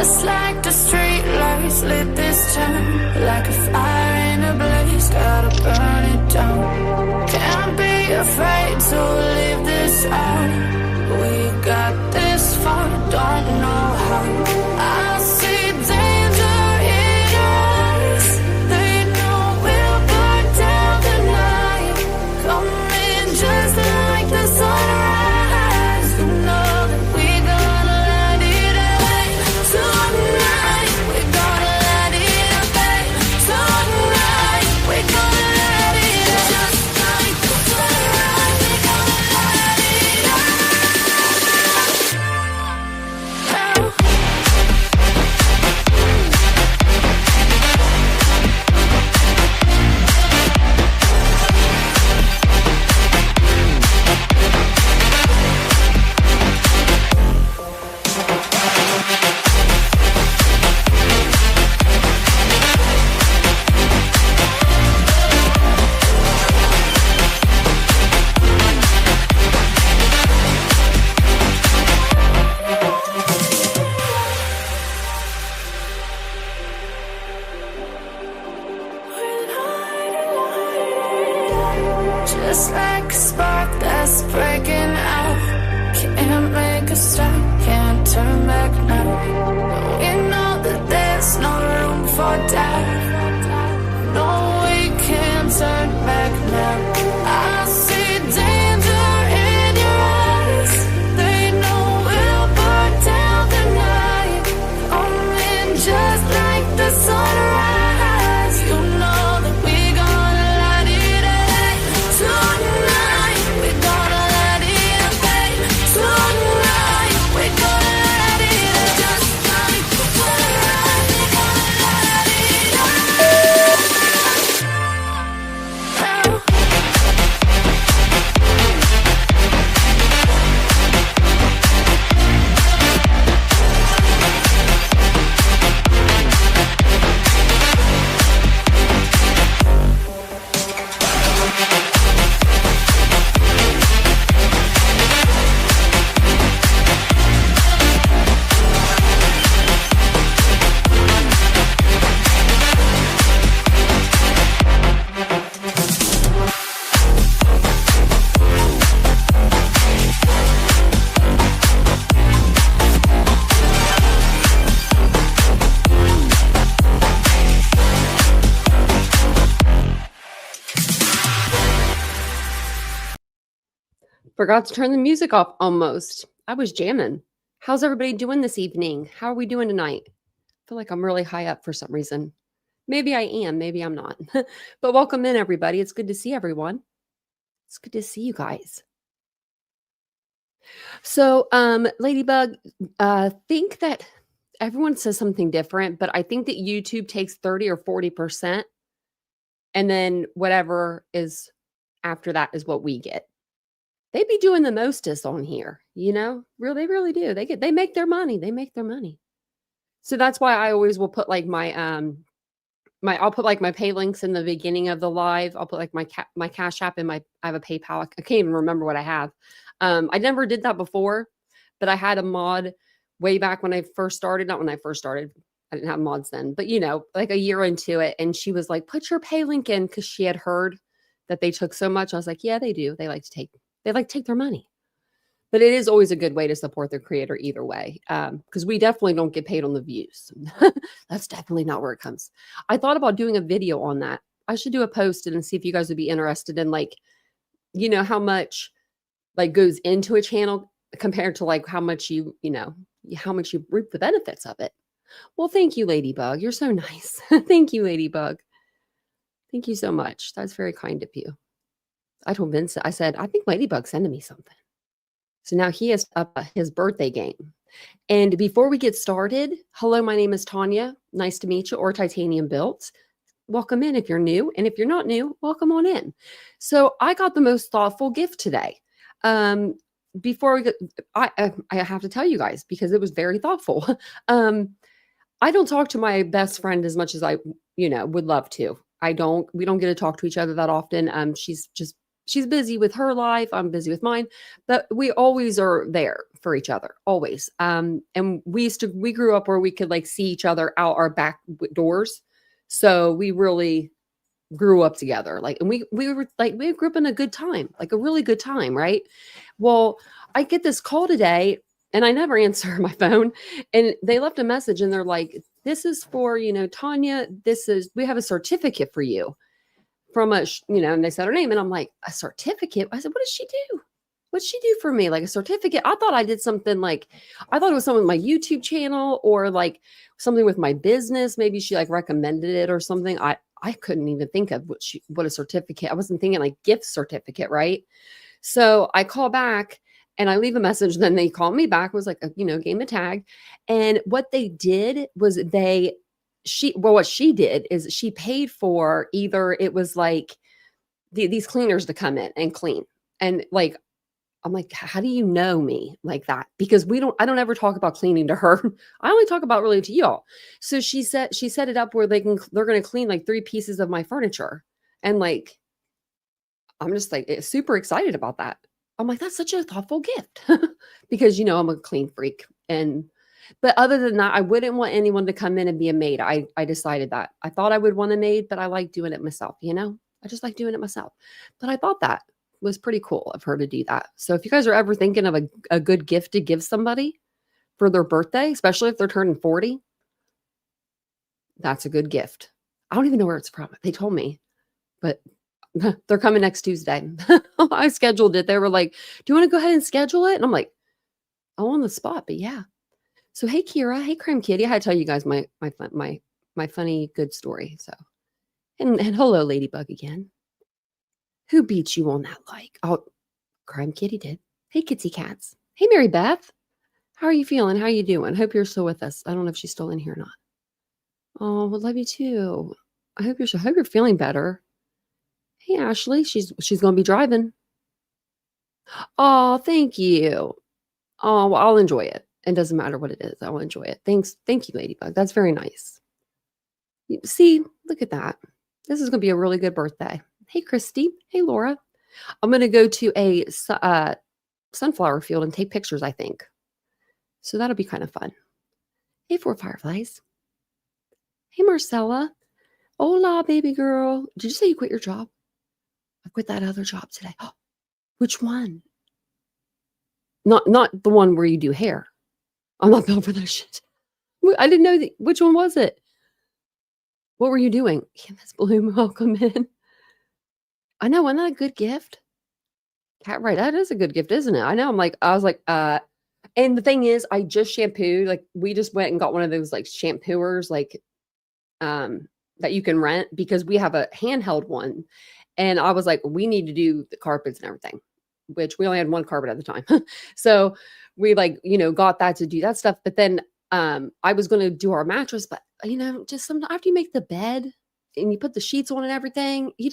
Just like the street lights lit this town, like a fire in a blaze, gotta burn it down. Can't be afraid to leave this out. We got this far, don't know how. I see danger in your eyes. They know we'll burn down the night. Coming just like the sunrise. You know that we're gonna light it up tonight. We're gonna light it up tonight. We're gonna light it up just like the sunrise. We're gonna light it up now. Just like a spark that's breaking out. Can't make a stop, can't turn back now. We know that there's no room for doubt. No, we can't turn back now. I see danger in your eyes. They know we'll burn down the night. Coming just like the sunrise. You know that we're gonna light it up tonight. We're gonna light it up tonight. We're gonna light it up just like the sunrise. We're gonna light it up now. Forgot to turn the music off almost. I was jamming. How's everybody doing this evening? How are we doing tonight? I feel like I'm really high up for some reason. Maybe I am, maybe I'm not. But welcome in, everybody. It's good to see everyone. It's good to see you guys. So, Ladybug, think that everyone says something different, but I think that YouTube takes 30 or 40%, and then whatever is after that is what we get. They be doing the mostest on here, you know? They really do. They make their money. They make their money. So that's why I always will put like my I'll put like my pay links in the beginning of the live. I'll put like my Cash App and I have a PayPal. I can't even remember what I have. I never did that before, but I had a mod way back when I first started. Not when I first started. I didn't have mods then, but you know, like a year into it. And she was like, put your pay link in, because she had heard that they took so much. I was like, yeah, they do. They like to take their money. But it is always a good way to support their creator either way, because we definitely don't get paid on the views. That's definitely not where it comes. I thought about doing a video on that. I should do a post and see if you guys would be interested in, like, you know, how much like goes into a channel compared to like how much you reap the benefits of it. Well, thank you, Ladybug. You're so nice. Thank you, Ladybug. Thank you so much. That's very kind of you. I told Vincent, I said, I think Ladybug's sending me something. So now he has up his birthday game. And before we get started, hello, my name is Tanya. Nice to meet you, or Titanium Built. Welcome in if you're new. And if you're not new, welcome on in. So I got the most thoughtful gift today. Before we get, I have to tell you guys, because it was very thoughtful. I don't talk to my best friend as much as I, would love to. We don't get to talk to each other that often. She's just she's busy with her life. I'm busy with mine, but we always are there for each other, always. And we grew up where we could like see each other out our back doors. So we really grew up together. Like, and we were like, we grew up in a good time, like a really good time. Right. Well, I get this call today and I never answer my phone, and they left a message and they're like, this is for, Tanya, we have a certificate for you from and they said her name, and I'm like, a certificate? I said, what does she do? What'd she do for me? Like a certificate? I thought I did something I thought it was something with my YouTube channel or like something with my business. Maybe she like recommended it or something. I couldn't even think of what a certificate. I wasn't thinking like gift certificate, right? So I call back and I leave a message. Then they call me back, was like, game of tag. And what they did was what she did is she paid for either, it was like these cleaners to come in and clean. And like, I'm like, how do you know me like that? Because I don't ever talk about cleaning to her. I only talk about really to y'all. So she set it up where they're going to clean like 3 pieces of my furniture. And like, I'm just like super excited about that. I'm like, that's such a thoughtful gift because, I'm a clean freak. But other than that, I wouldn't want anyone to come in and be a maid. I decided that. I thought I would want a maid, but I like doing it myself, I just like doing it myself. But I thought that was pretty cool of her to do that. So if you guys are ever thinking of a good gift to give somebody for their birthday, especially if they're turning 40, that's a good gift. I don't even know where it's from. They told me, but they're coming next Tuesday. I scheduled it. They were like, do you want to go ahead and schedule it? And I'm like, oh, on the spot, but yeah. So, hey, Kira. Hey, Crime Kitty. I had to tell you guys my funny, good story. So, and hello, Ladybug again. Who beat you on that like? Oh, Crime Kitty did. Hey, Kitsy Cats. Hey, Mary Beth. How are you feeling? How are you doing? Hope you're still with us. I don't know if she's still in here or not. Oh, well, love you too. I hope you're feeling better. Hey, Ashley. She's going to be driving. Oh, thank you. Oh, well, I'll enjoy it. It doesn't matter what it is. I'll enjoy it. Thanks. Thank you, Ladybug. That's very nice. See, look at that. This is going to be a really good birthday. Hey, Christy. Hey, Laura. I'm going to go to a sunflower field and take pictures, I think. So that'll be kind of fun. Hey, 4 Fireflies. Hey, Marcella. Hola, baby girl. Did you say you quit your job? I quit that other job today. Oh, which one? Not the one where you do hair. I'm not built for that shit. I didn't know which one was it. What were you doing? Yeah, Miss Bloom, welcome in. I know, isn't that a good gift? Cat, right, that is a good gift, isn't it? I know. I was like, and the thing is, I just shampooed. Like, we just went and got one of those like shampooers, like that you can rent, because we have a handheld one. And I was like, we need to do the carpets and everything, which we only had one carpet at the time. So we got that to do that stuff. But then I was going to do our mattress, but just sometimes after you make the bed and you put the sheets on and everything, you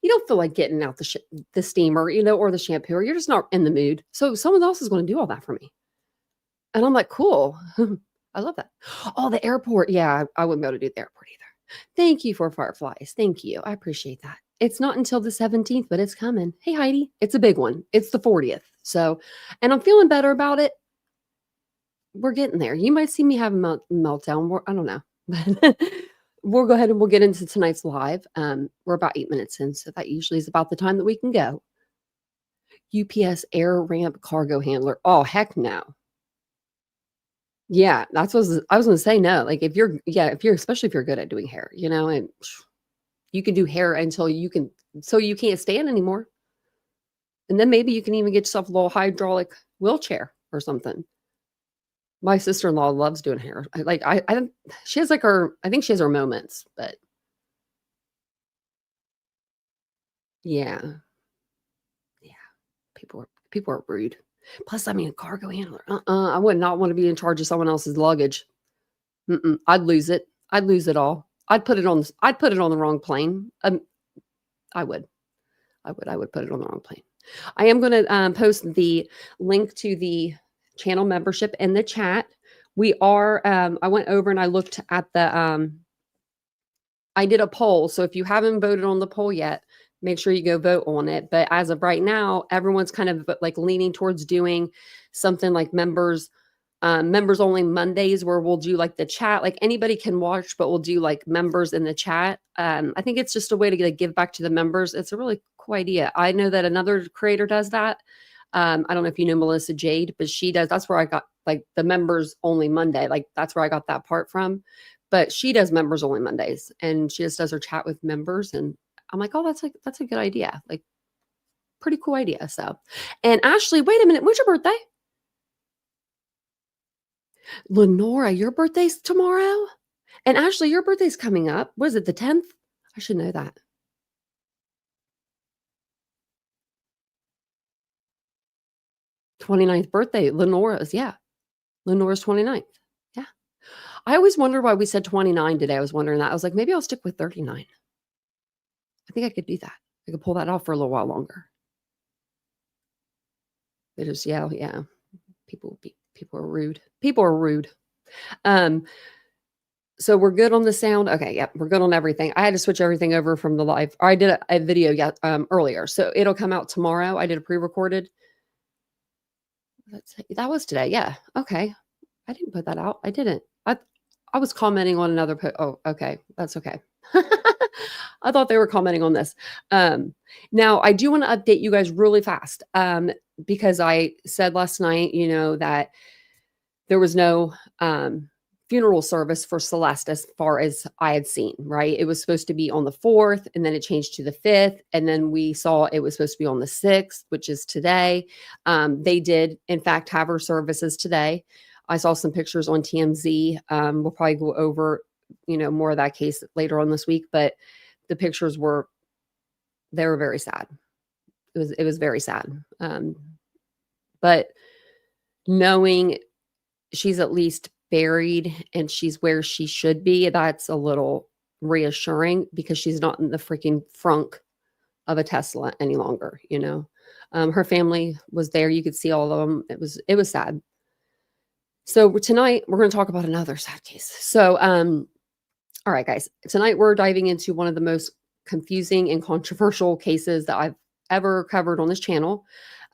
don't feel like getting out the steamer, or the shampoo, or you're just not in the mood. So someone else is going to do all that for me. And I'm like, cool. I love that. Oh, the airport. Yeah, I wouldn't be able to do the airport either. Thank you for Fireflies. Thank you. I appreciate that. It's not until the 17th, but it's coming. Hey, Heidi. It's a big one. It's the 40th. So, and I'm feeling better about it. We're getting there. You might see me have a meltdown. I don't know. We'll go ahead and we'll get into tonight's live. We're about 8 minutes in, so that usually is about the time that we can go. UPS air ramp cargo handler. Oh, heck no. Yeah, that's what I was going to say. No, like especially if you're good at doing hair, and you can do hair until you can't stand anymore. And then maybe you can even get yourself a little hydraulic wheelchair or something. My sister-in-law loves doing hair. She has I think she has her moments, but yeah. People are rude. Plus, a cargo handler. I would not want to be in charge of someone else's luggage. I'd lose it. I'd lose it all. I'd put it on the wrong plane. I would put it on the wrong plane. I am going to post the link to the channel membership in the chat. We are, I went over and I looked at I did a poll. So if you haven't voted on the poll yet, make sure you go vote on it. But as of right now, everyone's kind of like leaning towards doing something like members only Mondays, where we'll do like the chat, like anybody can watch, but we'll do like members in the chat. I think it's just a way to like give back to the members. It's a really cool idea. I know that another creator does that. I don't know if you know Melissa Jade, but she does. That's where I got like the members only Monday. Like that's where I got that part from. But she does members only Mondays, and she just does her chat with members. And I'm like, oh, that's a good idea. Like pretty cool idea. So, and Ashley, wait a minute. When's your birthday? Lenora, your birthday's tomorrow? And Ashley, your birthday's coming up. What is it, the 10th? I should know that. 29th birthday. Lenora's, yeah. Lenora's 29th. Yeah. I always wondered why we said 29 today. I was wondering that. I was like, maybe I'll stick with 39. I think I could do that. I could pull that off for a little while longer. It is, yeah. People are rude. People are rude. So we're good on the sound. Okay, yep, we're good on everything. I had to switch everything over from the live. I did a video earlier, so it'll come out tomorrow. I did a pre-recorded. That was today. Yeah. Okay. I didn't put that out. I didn't. I was commenting on another post. Oh, okay. That's okay. I thought they were commenting on this. Now I do want to update you guys really fast. Because I said last night, that there was no funeral service for Celeste as far as I had seen, right? It was supposed to be on the 4th, and then it changed to the 5th. And then we saw it was supposed to be on the 6th, which is today. They did, in fact, have her services today. I saw some pictures on TMZ. We'll probably go over, more of that case later on this week, but the pictures were very sad. It was very sad. But knowing she's at least buried and she's where she should be, that's a little reassuring, because she's not in the freaking frunk of a Tesla any longer. Her family was there. You could see all of them. It was sad. So tonight we're going to talk about another sad case. So, all right, guys, tonight we're diving into one of the most confusing and controversial cases that I've ever covered on this channel.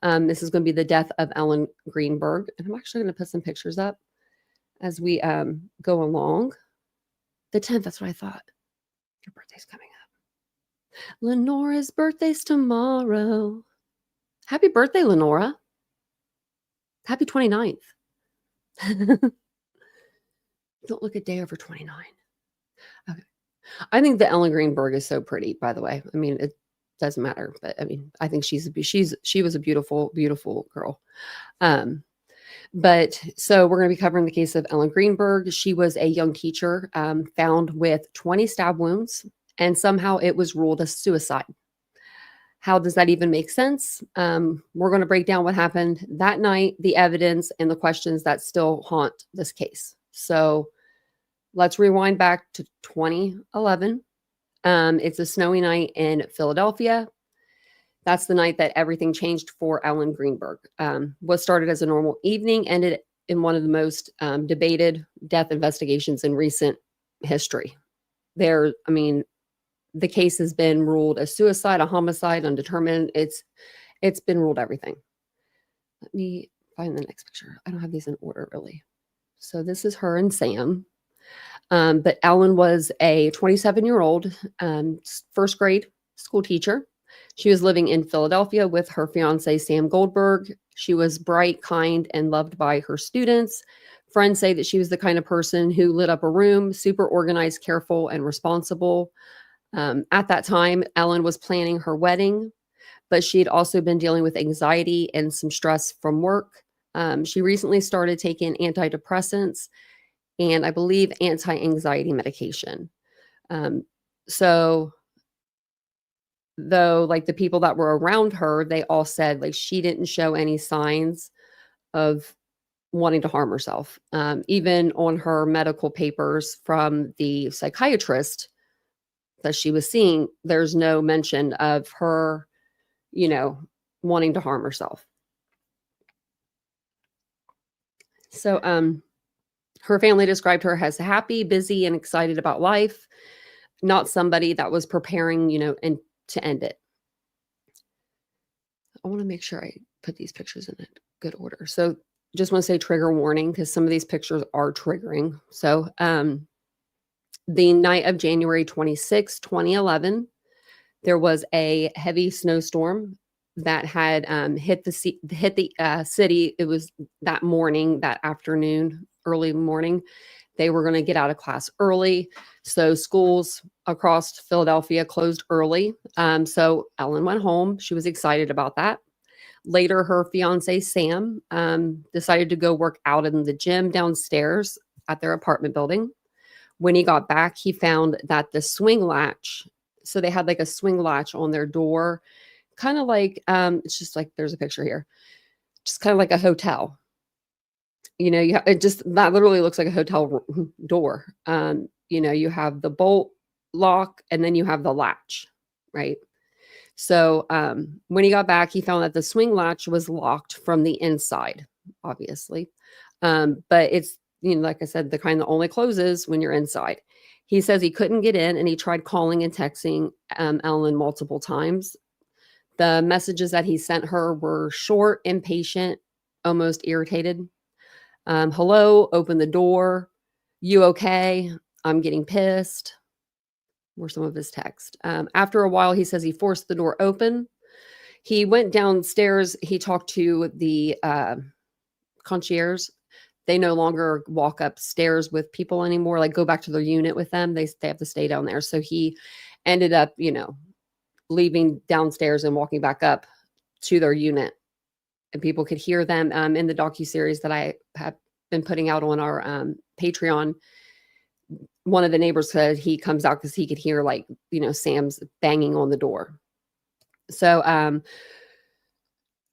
This is going to be the death of Ellen Greenberg. And I'm actually going to put some pictures up as we go along. The 10th, that's what I thought. Your birthday's coming up. Lenora's birthday's tomorrow. Happy birthday, Lenora. Happy 29th. Don't look a day over 29. Okay. I think that Ellen Greenberg is so pretty, by the way. I mean, it doesn't matter, but I mean, I think she was a beautiful, beautiful girl. But so we're going to be covering the case of Ellen Greenberg. She was a young teacher found with 20 stab wounds, and somehow it was ruled a suicide. How does that even make sense? We're going to break down what happened that night, the evidence, and the questions that still haunt this case. So let's rewind back to 2011. It's a snowy night in Philadelphia. That's the night that everything changed for Ellen Greenberg. What started as a normal evening ended in one of the most debated death investigations in recent history. The case has been ruled a suicide, a homicide, undetermined. It's been ruled everything. Let me find the next picture. I don't have these in order, really. So this is her and Sam. But Ellen was a 27-year-old first grade school teacher. She was living in Philadelphia with her fiance, Sam Goldberg. She was bright, kind, and loved by her students. Friends say that she was the kind of person who lit up a room, super organized, careful, and responsible. At that time, Ellen was planning her wedding, but she had also been dealing with anxiety and some stress from work. She recently started taking antidepressants and I believe anti-anxiety medication. So though, like the people that were around her, they all said like she didn't show any signs of wanting to harm herself. Even on her medical papers from the psychiatrist that she was seeing, there's no mention of her, wanting to harm herself. So, her family described her as happy, busy, and excited about life, not somebody that was preparing, and to end it. I want to make sure I put these pictures in a good order. So just want to say trigger warning because some of these pictures are triggering. So the night of January 26, 2011, there was a heavy snowstorm that had hit the city. It was that morning, that afternoon, early morning. They were going to get out of class early. So schools across Philadelphia closed early. So Ellen went home. She was excited about that. Later, her fiance, Sam, decided to go work out in the gym downstairs at their apartment building. When he got back, he found that the swing latch, so they had like a swing latch on their door, kind of like, it's just like, there's a picture here, just kind of like a hotel. You know, that literally looks like a hotel door. You know, you have the bolt lock and then you have the latch, right? So when he got back, he found that the swing latch was locked from the inside, obviously. But it's, you know, like I said, the kind that only closes when you're inside. He says he couldn't get in and he tried calling and texting Ellen multiple times. The messages that he sent her were short, impatient, almost irritated. Hello, open the door. You okay? I'm getting pissed. Were some of his texts. After a while, he says he forced the door open. He went downstairs. He talked to the concierge. They no longer walk upstairs with people anymore, like go back to their unit with them. They have to stay down there. So he ended up, you know, leaving downstairs and walking back up to their unit. And people could hear them in the docuseries that I have been putting out on our Patreon. One of the neighbors said he comes out because he could hear, like, you know, Sam's banging on the door. So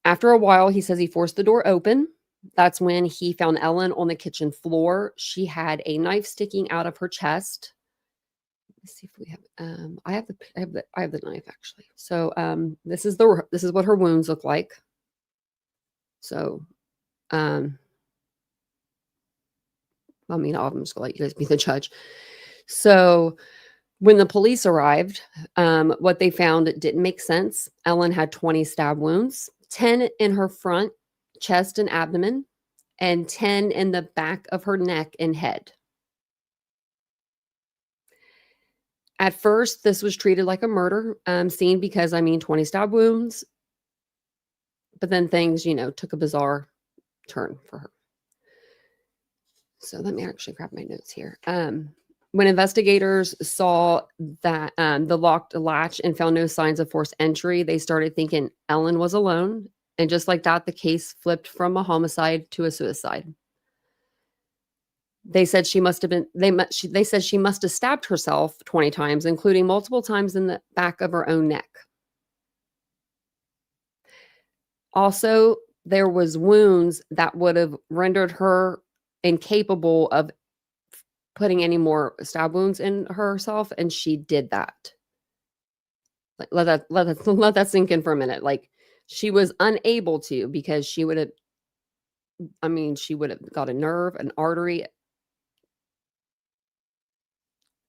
after a while, he says he forced the door open. That's when he found Ellen on the kitchen floor. She had a knife sticking out of her chest. Let's see if we have. I have the knife actually. So this is what her wounds look like. So, I mean, I'm just gonna let you guys be the judge. So when the police arrived, what they found didn't make sense. Ellen had 20 stab wounds, 10 in her front, chest, and abdomen, and 10 in the back of her neck and head. At first, this was treated like a murder scene because, I mean, 20 stab wounds. But then things, you know, took a bizarre turn for her. So let me actually grab my notes here. When investigators saw that the locked latch and found no signs of forced entry, they started thinking Ellen was alone. And just like that, the case flipped from a homicide to a suicide. They said she must have been, they said she must have stabbed herself 20 times, including multiple times in the back of her own neck. Also, there was wounds that would have rendered her incapable of putting any more stab wounds in herself, and she did that. Like, let that sink in for a minute. Like, she was unable to because she would have, I mean, she would have got a nerve, an artery.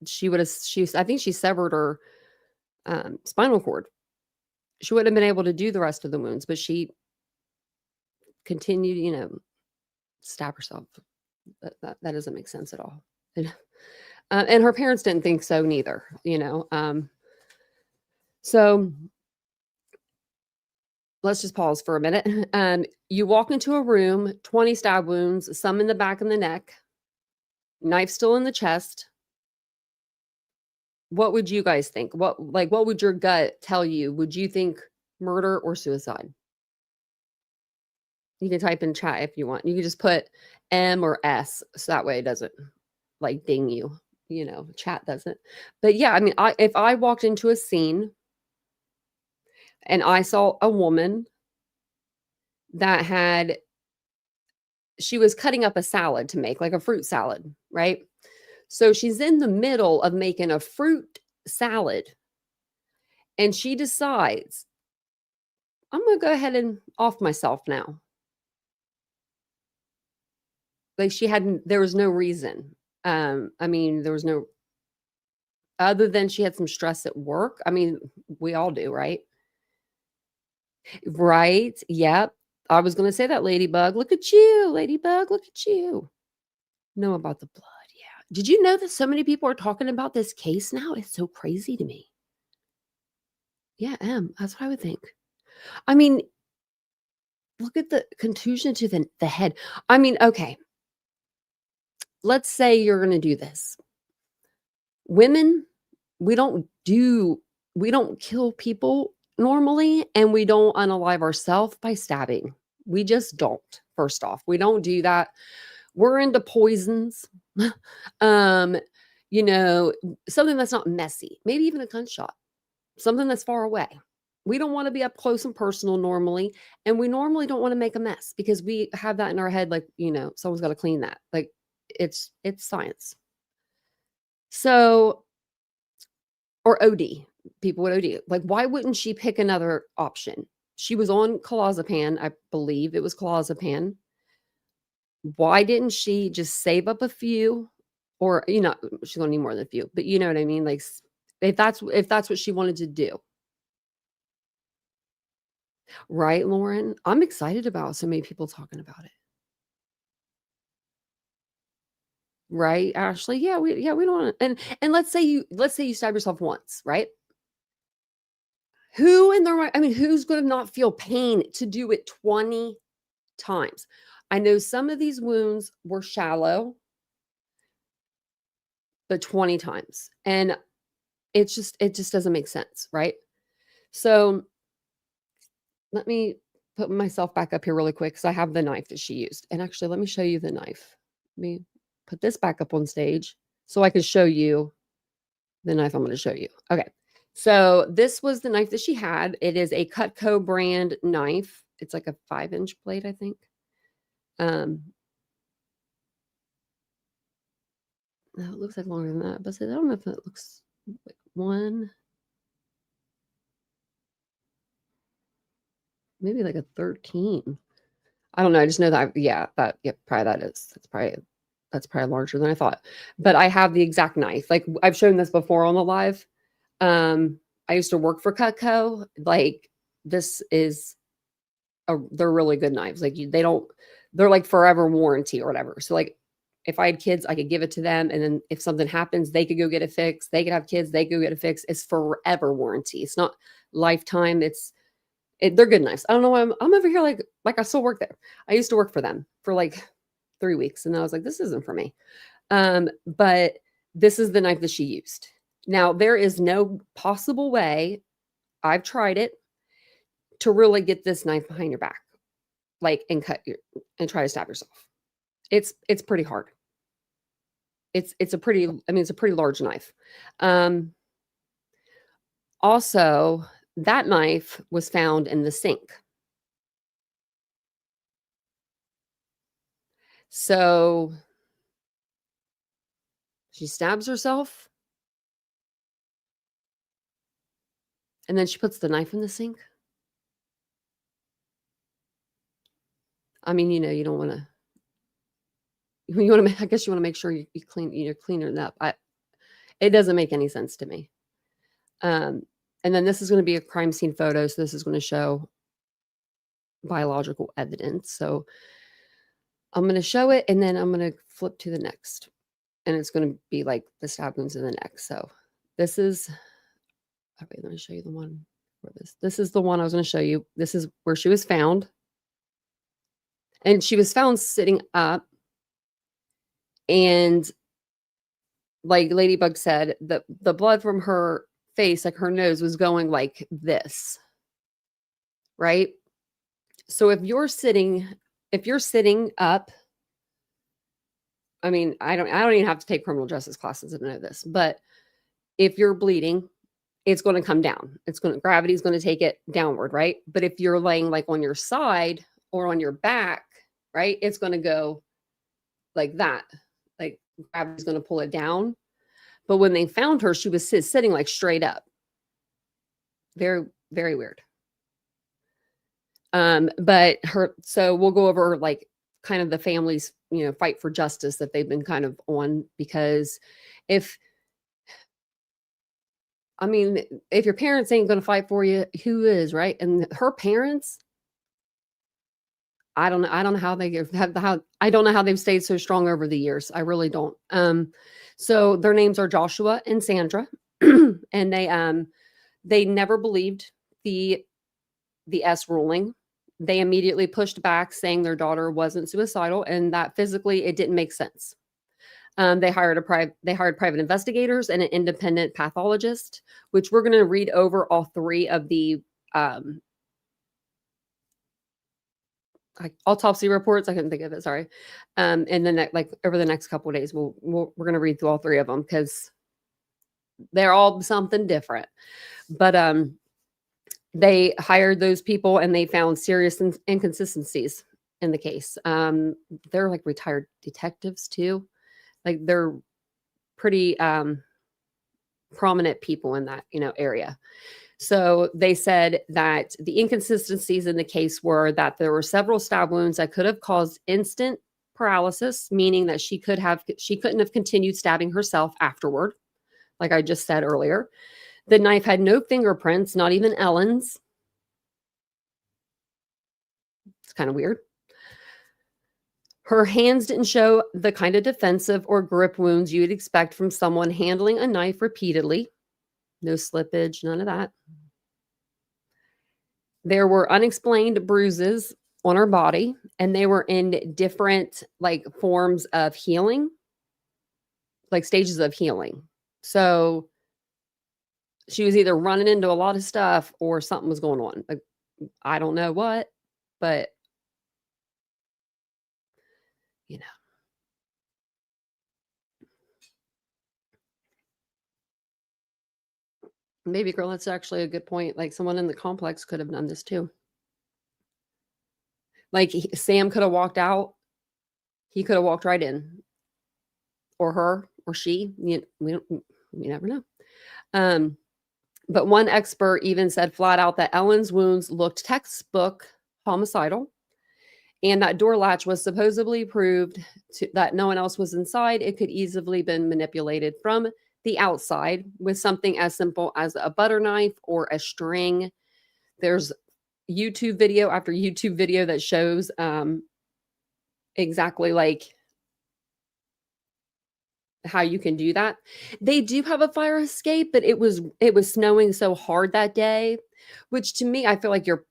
I think she severed her spinal cord. She wouldn't have been able to do the rest of the wounds, but she continued, you know, stab herself. That doesn't make sense at all. And her parents didn't think so neither, you know. So let's just pause for a minute. You walk into a room, 20 stab wounds, some in the back and the neck, knife still in the chest. What would you guys think? What would your gut tell you? Would you think murder or suicide? You can type in chat if you want. You can just put M or S, so that way it doesn't like ding you. You know, chat doesn't. But yeah, I mean, if I walked into a scene and I saw a woman that she was cutting up a salad to make, like a fruit salad, right? So she's in the middle of making a fruit salad and she decides, I'm going to go ahead and off myself now. Like there was no reason. I mean, there was no, other than she had some stress at work. I mean, we all do, right? Right? Yep. I was gonna say that, Ladybug. Look at you, Ladybug. Look at you. Know about the blood. Yeah. Did you know that so many people are talking about this case now? It's so crazy to me. Yeah, that's what I would think. I mean, look at the contusion to the head. I mean, okay, let's say you're gonna do this. Women, we don't do we don't kill people normally, and we don't unalive ourselves by stabbing. We just don't, first off. We don't do that. We're into poisons. um, you know, something that's not messy, maybe even a gunshot, something that's far away. We don't want to be up close and personal normally, and we normally don't want to make a mess because we have that in our head, like, someone's got to clean that. Like, it's science. So, or OD, people would OD. Like, why wouldn't she pick another option? She was on clozapam, I believe it was clozapam. Why didn't she just save up a few? Or, she's gonna need more than a few, but you know what I mean? Like, if that's what she wanted to do. Right, Lauren? I'm excited about so many people talking about it. Right, Ashley? Yeah, we don't wanna, and let's say you stab yourself once, right? Who in their right, I mean, who's gonna not feel pain to do it 20 times? I know some of these wounds were shallow, but 20 times. And it just doesn't make sense, right? So let me put myself back up here really quick because I have the knife that she used. And actually, let me show you the knife. Let me put this back up on stage so I can show you the knife I'm going to show you. Okay. So this was the knife that she had. It is a Cutco brand knife. It's like a 5-inch blade, I think. No, it looks like longer than that, but I don't know if it looks like maybe like a 13. I don't know. I just know that, probably that's probably larger than I thought. But I have the exact knife. Like, I've shown this before on the live. I used to work for Cutco. Like, this is they're really good knives. Like, they're like forever warranty or whatever. So, like, if I had kids, I could give it to them, and then if something happens, they could go get it fixed. They could have kids, they could go get it fixed. It's forever warranty. It's not lifetime. They're good knives. I don't know why I'm over here like I still work there. I used to work for them for like 3 weeks, and I was like, this isn't for me. But this is the knife that she used. Now, there is no possible way, I've tried it, to really get this knife behind your back, like, and and try to stab yourself. It's pretty hard. It's a pretty, I mean, it's a pretty large knife. Also, that knife was found in the sink. So she stabs herself, and then she puts the knife in the sink. I mean, you don't want to. You want to. I guess you want to make sure you clean. You're cleaning it up. It doesn't make any sense to me. And then this is going to be a crime scene photo. So this is going to show biological evidence. So I'm going to show it, and then I'm going to flip to the next, and it's going to be like the stab wounds in the neck. So this is. Okay, let me show you the one for this. This is the one I was going to show you. This is where she was found. And she was found sitting up. And like Ladybug said, the blood from her face, like her nose, was going like this. Right? So if you're sitting up, I mean, I don't even have to take criminal justice classes to know this, but if you're bleeding, it's going to come down. Gravity's going to take it downward, right? But if you're laying like on your side or on your back, right, it's going to go like that. Like, gravity's going to pull it down. But when they found her, she was sitting like straight up. Very, very weird. So we'll go over like kind of the family's, fight for justice that they've been kind of on, because if I mean, if your parents ain't gonna fight for you, who is, right? And her parents, I don't know how they have how I don't know how they've stayed so strong over the years. I really don't. So their names are Joshua and Sandra, and they never believed the S ruling. They immediately pushed back, saying their daughter wasn't suicidal and that physically it didn't make sense. They hired private investigators and an independent pathologist, which we're going to read over all three of the autopsy reports. I couldn't think of it. Sorry. And then like over the next couple of days, we're going to read through all three of them because they're all something different. But they hired those people and they found serious inconsistencies in the case. They're like retired detectives too. Like they're pretty prominent people in that, area. So they said that the inconsistencies in the case were that there were several stab wounds that could have caused instant paralysis, meaning that she couldn't have continued stabbing herself afterward, like I just said earlier. The knife had no fingerprints, not even Ellen's. It's kind of weird. Her hands didn't show the kind of defensive or grip wounds you'd expect from someone handling a knife repeatedly. No slippage, none of that. There were unexplained bruises on her body, and they were in different like forms of healing, like stages of healing. So she was either running into a lot of stuff or something was going on. Like, I don't know what, but maybe, girl, that's actually a good point. Like someone in the complex could have done this too. Like Sam could have walked out. He could have walked right in. Or her, or she. We never know. But one expert even said flat out that Ellen's wounds looked textbook homicidal. And that door latch was supposedly proved that no one else was inside. It could easily been manipulated from the outside with something as simple as a butter knife or a string. There's YouTube video after YouTube video that shows exactly like how you can do that. They do have a fire escape, but it was snowing so hard that day, which to me, I feel like your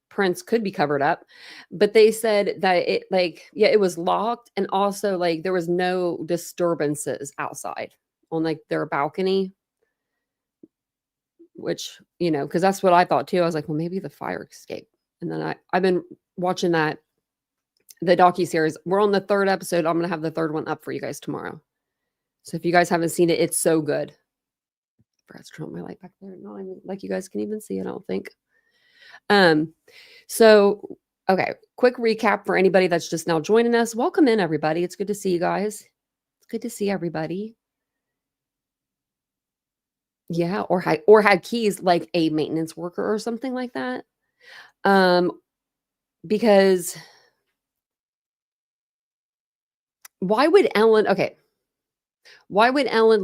prints could be covered up. But they said that it was locked, and also like there was no disturbances outside on like their balcony, which, because that's what I thought too. I was like, well, maybe the fire escape. And then I've been watching the docuseries. We're on the third episode. I'm going to have the third one up for you guys tomorrow. So if you guys haven't seen it, it's so good. I forgot to turn my light back there. No, I mean, like you guys can even see it, I don't think. So, okay, quick recap for anybody that's just now joining us. Welcome in, everybody. It's good to see you guys. It's good to see everybody. Yeah, or had keys like a maintenance worker or something like that. Because why would Ellen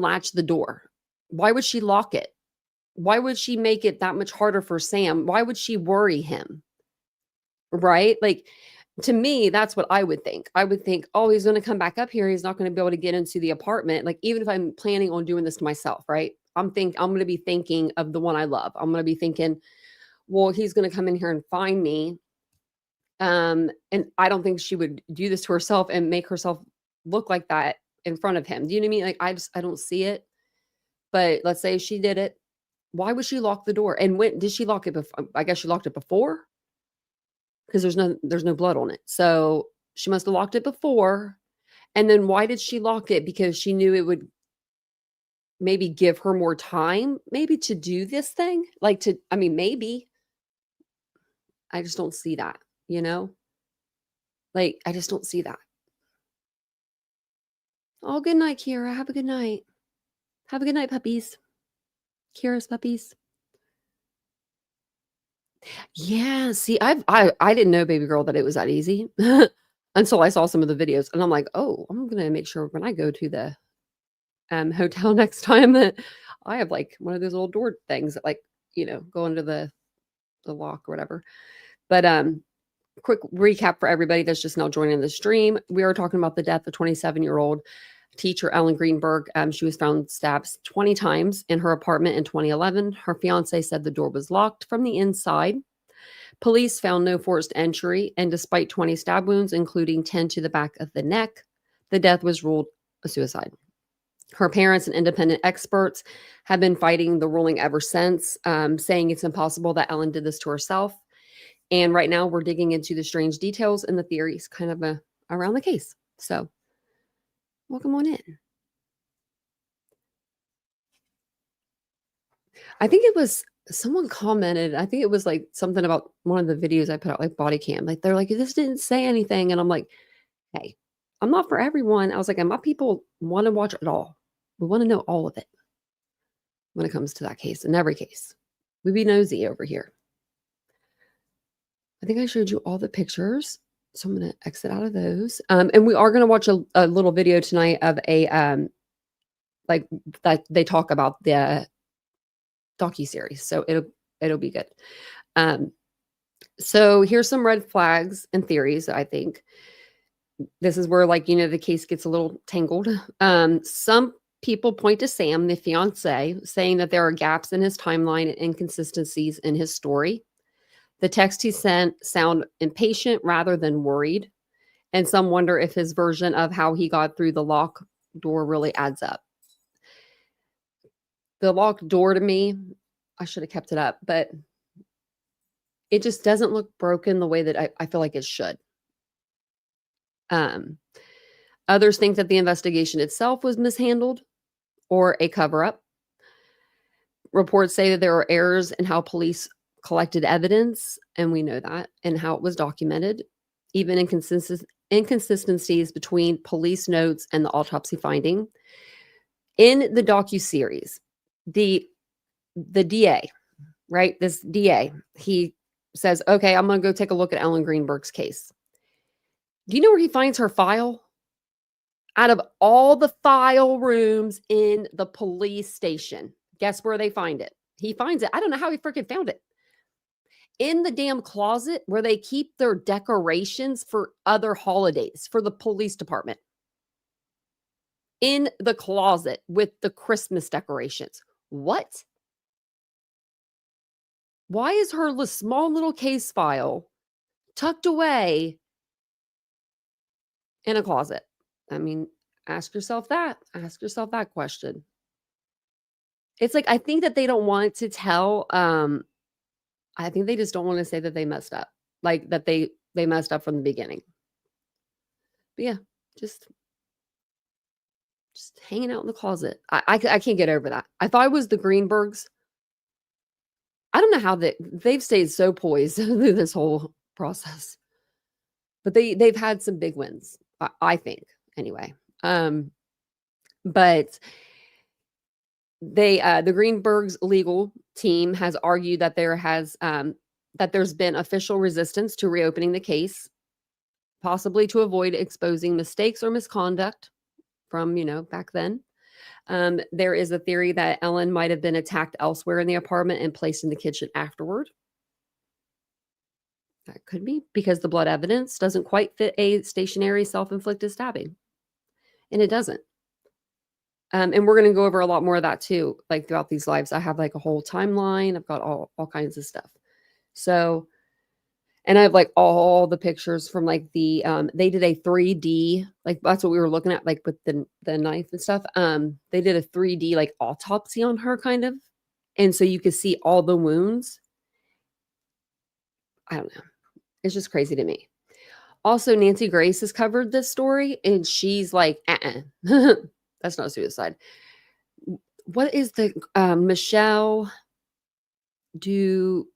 latch the door? Why would she lock it? Why would she make it that much harder for Sam? Why would she worry him? Right? Like, to me, that's what I would think. I would think, oh, he's going to come back up here. He's not going to be able to get into the apartment. Like, even if I'm planning on doing this to myself, right? I'm going to be thinking of the one I love. I'm going to be thinking, well, he's going to come in here and find me. And I don't think she would do this to herself and make herself look like that in front of him. Do you know what I mean? Like, I don't see it. But let's say she did it. Why would she lock the door? And when did she lock it before? I guess she locked it before, because there's no blood on it. So she must have locked it before. And then why did she lock it? Because she knew it would maybe give her more time, maybe to do this thing. Maybe. I just don't see that, Like, I just don't see that. Oh, good night, Kira. Have a good night. Have a good night, puppies. Kira's puppies. Yeah, see, I didn't know, baby girl, that it was that easy until I saw some of the videos, and I'm like, oh, I'm gonna make sure when I go to the hotel next time that I have like one of those little door things that like, go into the lock or whatever. But quick recap for everybody that's just now joining the stream. We are talking about the death of 27-year-old teacher Ellen Greenberg. She was found stabbed 20 times in her apartment in 2011. Her fiance said the door was locked from the inside. Police found no forced entry, and despite 20 stab wounds, including 10 to the back of the neck, the death was ruled a suicide. Her parents and independent experts have been fighting the ruling ever since, saying it's impossible that Ellen did this to herself. And right now we're digging into the strange details and the theories kind of around the case. So welcome on in. I think it was someone commented, I think it was like something about one of the videos I put out, like body cam. Like they're like, this didn't say anything. And I'm like, hey, I'm not for everyone. I was like, and my people want to watch it all. We want to know all of it when it comes to that case, in every case. We be nosy over here. I think I showed you all the pictures. So I'm going to exit out of those. And we are going to watch a little video tonight of a, like that they talk about the docuseries. So it'll be good. So here's some red flags and theories. I think this is where the case gets a little tangled. Some people point to Sam, the fiance, saying that there are gaps in his timeline and inconsistencies in his story. The text he sent sound impatient rather than worried. And some wonder if his version of how he got through the locked door really adds up. The locked door to me, I should have kept it up, but it just doesn't look broken the way that I feel like it should. Others think that the investigation itself was mishandled or a cover-up. Reports say that there are errors in how police collected evidence, and we know that, and how it was documented, even inconsistencies between police notes and the autopsy finding. In the docuseries, the DA, right? This DA, he says, okay, I'm going to go take a look at Ellen Greenberg's case. Do you know where he finds her file? Out of all the file rooms in the police station, guess where they find it? He finds it. I don't know how he freaking found it. In the damn closet where they keep their decorations for other holidays for the police department. In the closet with the Christmas decorations. What? Why is her small little case file tucked away in a closet? I mean, ask yourself that. Ask yourself that question. It's like, I think that they don't want to tell, I think they just don't want to say that they messed up. Like that they messed up from the beginning. But yeah, just hanging out in the closet. I can't get over that. If I was the Greenbergs, I don't know how they've stayed so poised through this whole process. But they've had some big wins, I think, anyway. But the Greenbergs legal team has argued that there's been official resistance to reopening the case, possibly to avoid exposing mistakes or misconduct from, back then. There is a theory that Ellen might have been attacked elsewhere in the apartment and placed in the kitchen afterward. That could be because the blood evidence doesn't quite fit a stationary self-inflicted stabbing. And it doesn't. And we're going to go over a lot more of that too, like throughout these lives. I have like a whole timeline. I've got all kinds of stuff. So, and I have like all the pictures from like the, they did a 3D, like that's what we were looking at, like with the knife and stuff. They did a 3D like autopsy on her kind of. And so you could see all the wounds. I don't know. It's just crazy to me. Also, Nancy Grace has covered this story and she's like, that's not suicide. What is the Michelle do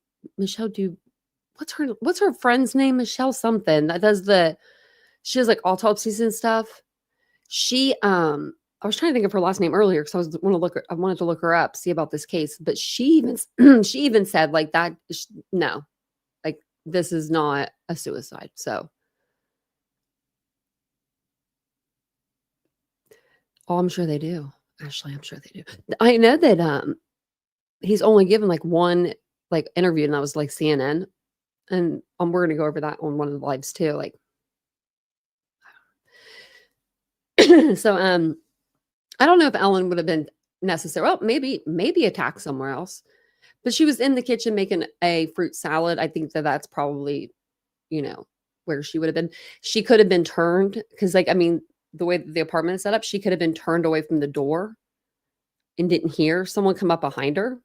what's her friend's name? Michelle something that does she does like autopsies and stuff. She I was trying to think of her last name earlier because I wanted to look her up, see about this case, but she even said like that no. Like this is not a suicide. So oh, I'm sure they do. Actually, I'm sure they do. I know that he's only given like one like interview, and that was like CNN. And we're gonna go over that on one of the lives too. Like, so I don't know if Ellen would have been necessary. Well, maybe attacked somewhere else, but she was in the kitchen making a fruit salad. I think that that's probably, you know, where she would have been. She could have been turned because, like, I mean, the way that the apartment is set up, she could have been turned away from the door and didn't hear someone come up behind her.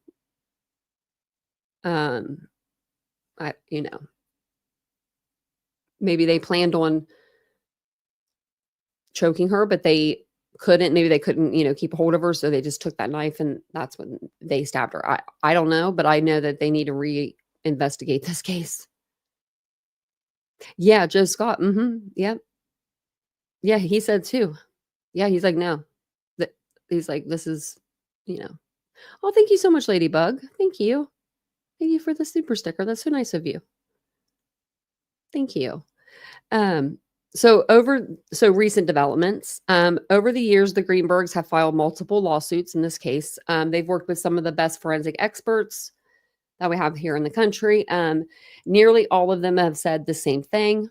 Um, maybe they planned on choking her, but they couldn't. Maybe they couldn't, keep a hold of her, so they just took that knife, and that's when they stabbed her. I don't know, but I know that they need to reinvestigate this case. Yeah, Joe Scott. Yeah, yeah. He said too. Yeah, he's like, no. That he's like, this is, you know. Oh, thank you so much, Ladybug. Thank you. Thank you for the super sticker. That's so nice of you. Thank you. Um, so recent developments. Over the years, the Greenbergs have filed multiple lawsuits in this case. They've worked with some of the best forensic experts that we have here in the country. Nearly all of them have said the same thing.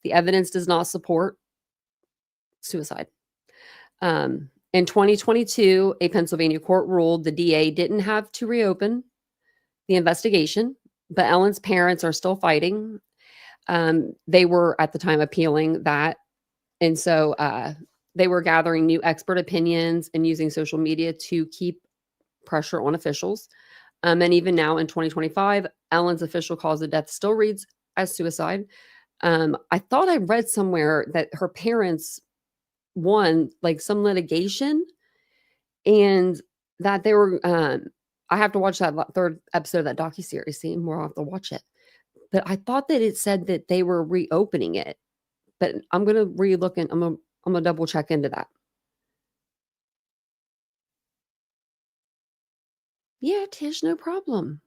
The evidence does not support suicide. In 2022, a Pennsylvania court ruled the DA didn't have to reopen the investigation, but Ellen's parents are still fighting. They were at the time appealing that. And so they were gathering new expert opinions and using social media to keep pressure on officials. And even now in 2025, Ellen's official cause of death still reads as suicide. I thought I read somewhere that her parents won like some litigation and that they were, I have to watch that third episode of that docuseries, see more. I'll have to watch it. But I thought that it said that they were reopening it. But I'm gonna re-look and I'm gonna double check into that. Yeah, Tish, no problem.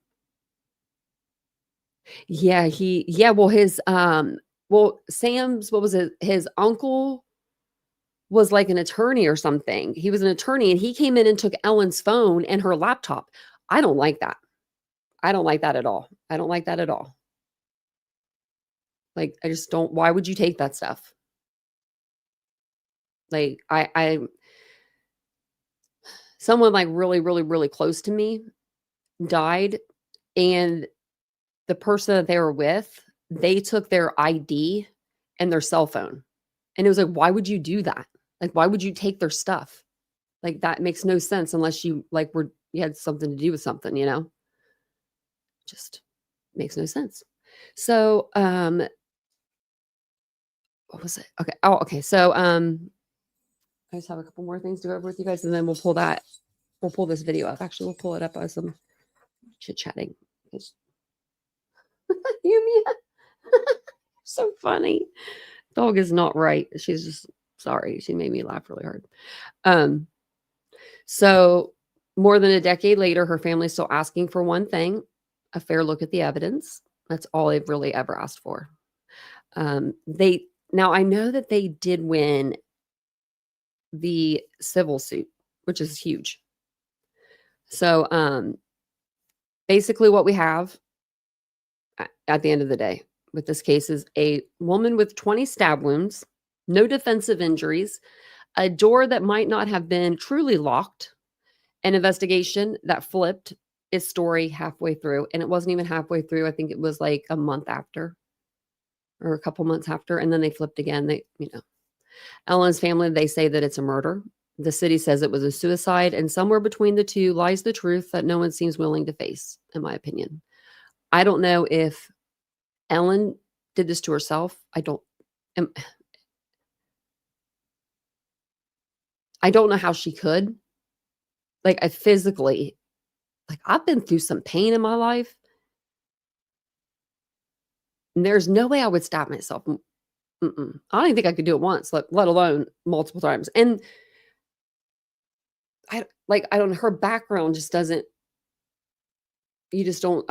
Yeah, well, Sam's, what was it? His uncle was like an attorney or something. He was an attorney and he came in and took Ellen's phone and her laptop. I don't like that. I don't like that at all. I don't like that at all. Like, I just don't. Why would you take that stuff? Like, someone like really, really, really close to me died, and the person that they were with, they took their ID and their cell phone. And it was like, why would you do that? Like, why would you take their stuff? Like, that makes no sense unless you like you had something to do with something, Just makes no sense. So, what was it? Okay. Oh, okay. So, I just have a couple more things to go over with you guys, and then we'll pull this video up. Actually, we'll pull it up as some chit-chatting. Yumia. So funny. Dog is not right. She's just sorry. She made me laugh really hard. So more than a decade later, her family's still asking for one thing, a fair look at the evidence. That's all they've really ever asked for. Now I know that they did win the civil suit, which is huge. So basically what we have at the end of the day with this case is a woman with 20 stab wounds, no defensive injuries, a door that might not have been truly locked, an investigation that flipped its story halfway through. And it wasn't even halfway through. I think it was like a month after or a couple months after. And then they flipped again. Ellen's family, they say that it's a murder. The city says it was a suicide. And somewhere between the two lies the truth that no one seems willing to face, in my opinion. I don't know if Ellen did this to herself. I don't know how she could. Like, I physically, like, I've been through some pain in my life. And there's no way I would stab myself. I don't even think I could do it once, let alone multiple times. And her background just doesn't, I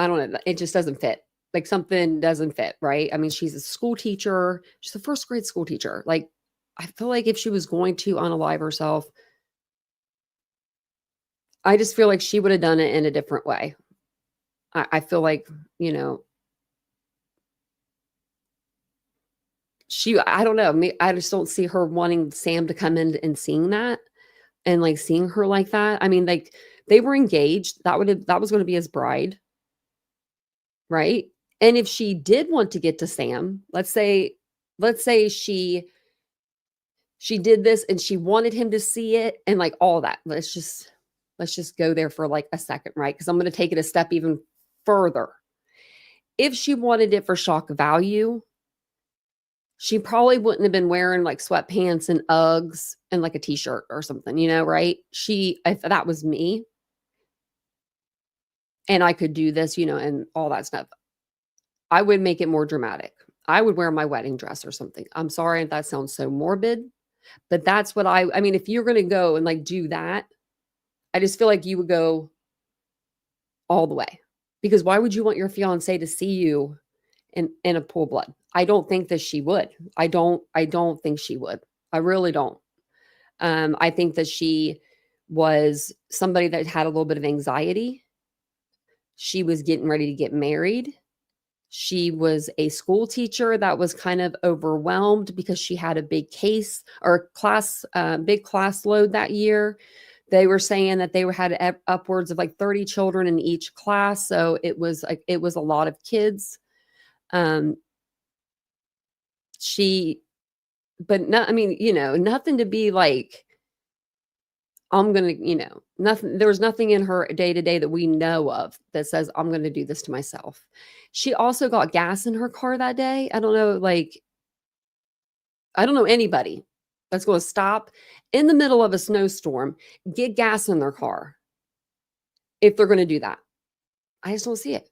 don't know. It just doesn't fit. Like, something doesn't fit, right? I mean, she's a school teacher. She's a first grade school teacher. Like, I feel like if she was going to unalive herself, I just feel like she would have done it in a different way. I feel like, you know, I don't know. I just don't see her wanting Sam to come in and seeing that and like seeing her like that. I mean, like they were engaged. That was going to be his bride, right? And if she did want to get to Sam, let's say she did this and she wanted him to see it and like all that. Let's just go there for like a second, right? Because I'm going to take it a step even further. If she wanted it for shock value, she probably wouldn't have been wearing like sweatpants and Uggs and like a t-shirt or something, right? If that was me and I could do this, and all that stuff, I would make it more dramatic. I would wear my wedding dress or something. I'm sorry if that sounds so morbid, but that's what I mean, if you're going to go and like do that, I just feel like you would go all the way, because why would you want your fiance to see you in a pool of blood? I don't think that she would. I don't think she would. I really don't. I think that she was somebody that had a little bit of anxiety. She was getting ready to get married. She was a school teacher that was kind of overwhelmed because she had a big case or big class load that year. They were saying that they had upwards of like 30 children in each class. So it was a lot of kids. Um, but no, I mean, nothing to be like, I'm going to, nothing, there was nothing in her day to day that we know of that says, I'm going to do this to myself. She also got gas in her car that day. I don't know anybody that's going to stop in the middle of a snowstorm, get gas in their car if they're going to do that. I just don't see it.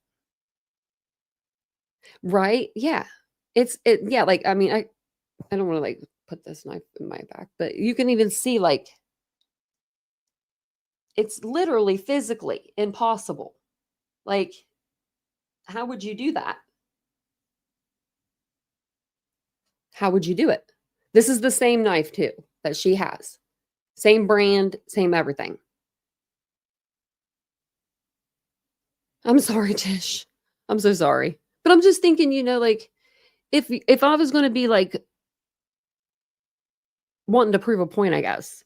Right? Yeah. Yeah. Like, I mean, I don't want to like put this knife in my back, but you can even see like, it's literally physically impossible. Like, how would you do that? How would you do it? This is the same knife too that she has. Same brand, same everything. I'm sorry, Tish. I'm so sorry. But I'm just thinking, like if I was going to be like wanting to prove a point, I guess,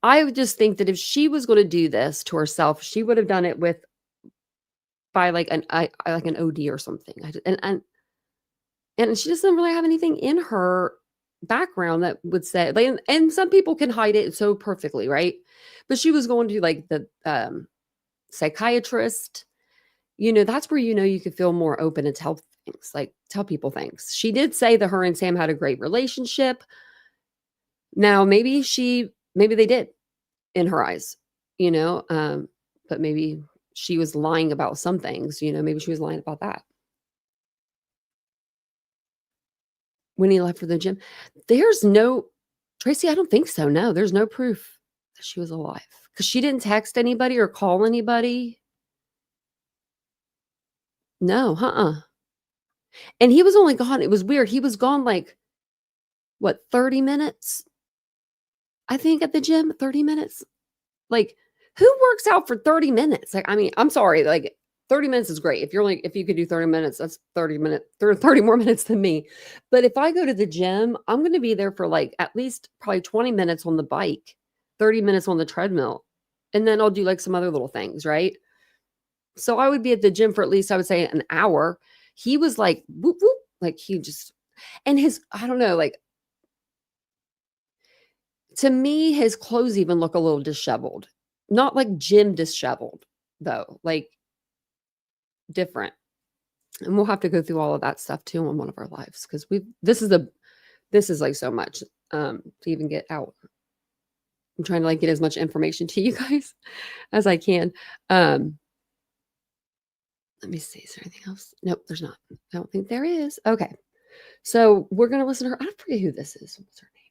I would just think that if she was going to do this to herself, she would have done it by like an OD or something. And she doesn't really have anything in her background that would say like, and some people can hide it so perfectly, right? But she was going to like the psychiatrist. That's where you could feel more open and tell things, like tell people things. She did say that her and Sam had a great relationship. Now maybe they did in her eyes, but maybe she was lying about some things, maybe she was lying about that. When he left for the gym, Tracy, I don't think so. No, there's no proof that she was alive because she didn't text anybody or call anybody. No, And he was only gone. It was weird. He was gone like, what, 30 minutes? I think at the gym, 30 minutes. Like, who works out for 30 minutes? Like, I mean, I'm sorry. Like, 30 minutes is great. If you could do 30 minutes, that's 30 minutes, 30 more minutes than me. But if I go to the gym, I'm going to be there for like at least probably 20 minutes on the bike, 30 minutes on the treadmill. And then I'll do like some other little things, right? So I would be at the gym for at least, I would say, an hour. He was like, whoop, whoop. Like he just, and I don't know, like, to me, his clothes even look a little disheveled. Not like gym disheveled, though, like different. And we'll have to go through all of that stuff too in one of our lives because this is like so much to even get out. I'm trying to like get as much information to you guys as I can. Let me see. Is there anything else? Nope, there's not. I don't think there is. Okay. So we're gonna listen to her. I forget who this is. What's her name?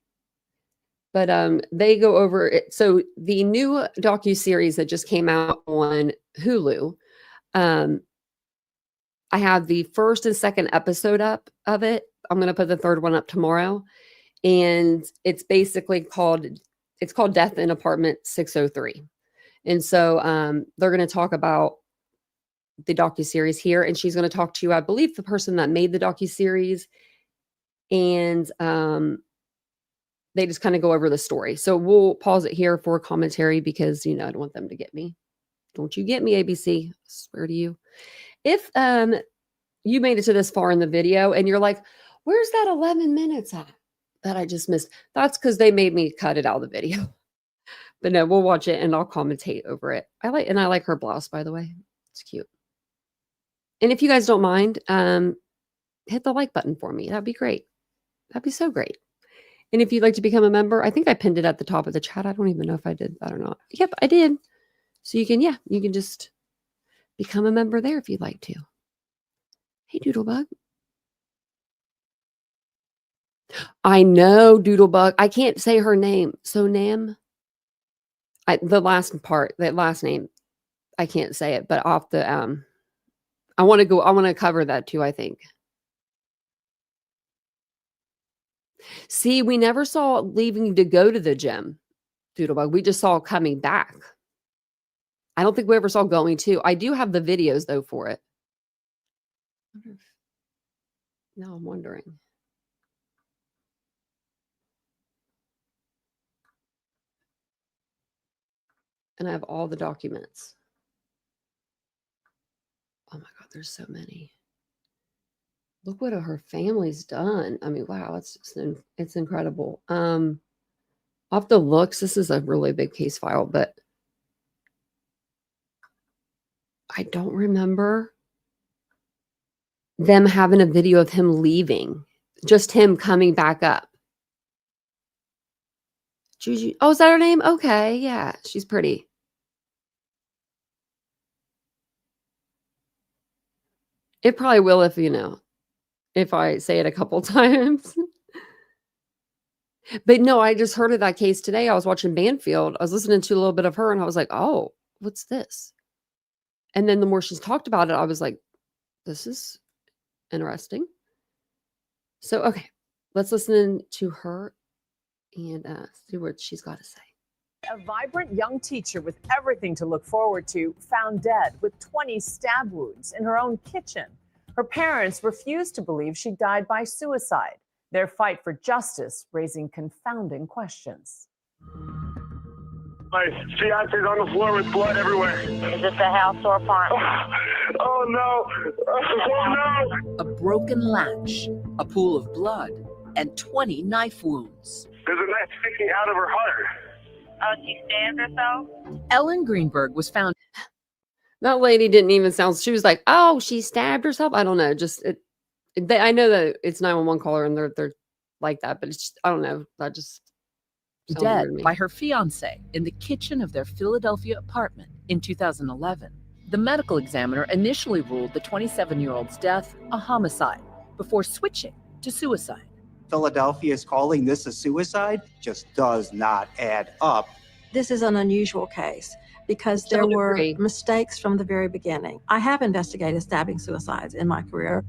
But they go over it. So the new docuseries that just came out on Hulu, I have the first and second episode up of it. I'm going to put the third one up tomorrow. And it's basically called Death in Apartment 603. And so they're going to talk about the docuseries here, and she's going to talk to, I believe, the person that made the docuseries, and they just kind of go over the story. So we'll pause it here for commentary because, I don't want them to get me. Don't you get me, ABC? I swear to you. If you made it to this far in the video and you're like, where's that 11 minutes at that I just missed? That's because they made me cut it out of the video. But no, we'll watch it and I'll commentate over it. I like her blouse, by the way. It's cute. And if you guys don't mind, hit the like button for me. That'd be great. That'd be so great. And if you'd like to become a member, I think I pinned it at the top of the chat. I don't even know if I did that or not. Yep, I did. So you can just become a member there if you'd like to. Hey, Doodlebug. I know, Doodlebug. I can't say her name. So Nam. The last part, that last name, I can't say it, but off the I want to cover that too, I think. See, we never saw leaving to go to the gym, Doodlebug. We just saw coming back. I don't think we ever saw going to. I do have the videos though for it. Now I'm wondering. And I have all the documents. Oh my God, there's so many. Look what her family's done. I mean, wow, it's incredible. Off the looks, this is a really big case file, but I don't remember them having a video of him leaving, just him coming back up. Juju. Oh, is that her name? Okay, yeah, she's pretty. It probably will if I say it a couple times. But no, I just heard of that case today. I was watching Banfield. I was listening to a little bit of her and I was like, oh, what's this? And then the more she's talked about it, I was like, this is interesting. So, okay, let's listen to her and see what she's got to say. A vibrant young teacher with everything to look forward to found dead with 20 stab wounds in her own kitchen. Her parents refused to believe she died by suicide. Their fight for justice raising confounding questions. My fiance's on the floor with blood everywhere. Is this a house or apartment? Oh no! Oh no! A broken latch, a pool of blood, and 20 knife wounds. There's a knife sticking out of her heart. Oh, she stabbed herself? Ellen Greenberg was found. That lady didn't even sound, she was like, oh, she stabbed herself. I don't know. I know that it's 911 caller and they're like that, but it's just, I don't know. That just Dead by her fiance in the kitchen of their Philadelphia apartment in 2011. The medical examiner initially ruled the 27-year-old's death a homicide before switching to suicide. Philadelphia is calling this a suicide just does not add up. This is an unusual case because there were mistakes from the very beginning. I have investigated stabbing suicides in my career,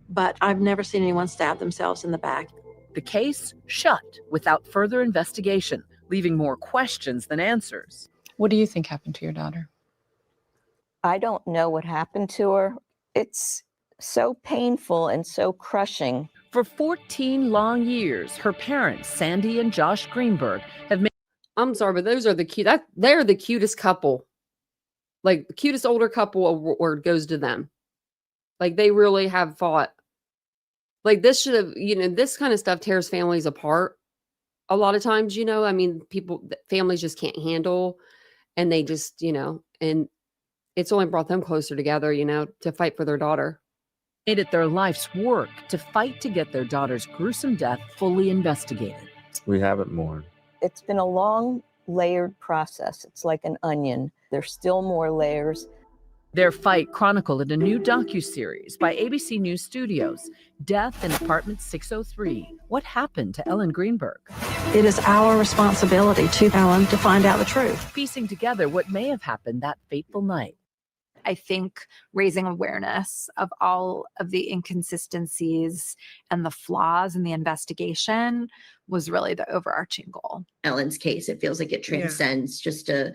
but I've never seen anyone stab themselves in the back. The case shut without further investigation, leaving more questions than answers. What do you think happened to your daughter? I don't know what happened to her. It's so painful and so crushing. For 14 long years, her parents, Sandee and Josh Greenberg, have made... I'm sorry, but those are they're the cutest couple. Like, the cutest older couple, award goes to them. Like, they really have fought. Like, this should have, this kind of stuff tears families apart a lot of times, I mean, families just can't handle, and they just, and it's only brought them closer together, to fight for their daughter. Made it their life's work to fight to get their daughter's gruesome death fully investigated. We haven't mourned. It's been a long, layered process. It's like an onion. There's still more layers. Their fight chronicled in a new docuseries by ABC News Studios, Death in Apartment 603. What happened to Ellen Greenberg? It is our responsibility to Ellen to find out the truth. Piecing together what may have happened that fateful night. I think raising awareness of all of the inconsistencies and the flaws in the investigation was really the overarching goal. Ellen's case, it feels like it transcends just a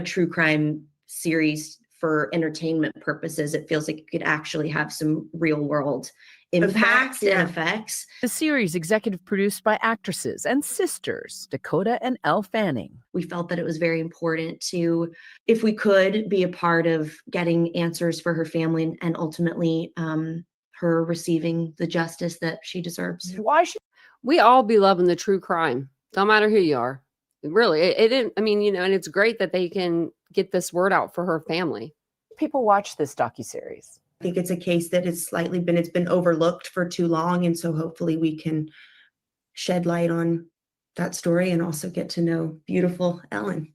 true crime series for entertainment purposes. It feels like it could actually have some real world impacts and effects. The series executive produced by actresses and sisters Dakota and Elle Fanning. We felt that it was very important to, if we could, be a part of getting answers for her family and ultimately her receiving the justice that she deserves. Why should we all be loving the true crime? Don't matter who you are. Really, it didn't. I mean, and it's great that they can get this word out for her family. People watch this docuseries? I think it's a case that it's been overlooked for too long. And so hopefully we can shed light on that story and also get to know beautiful Ellen.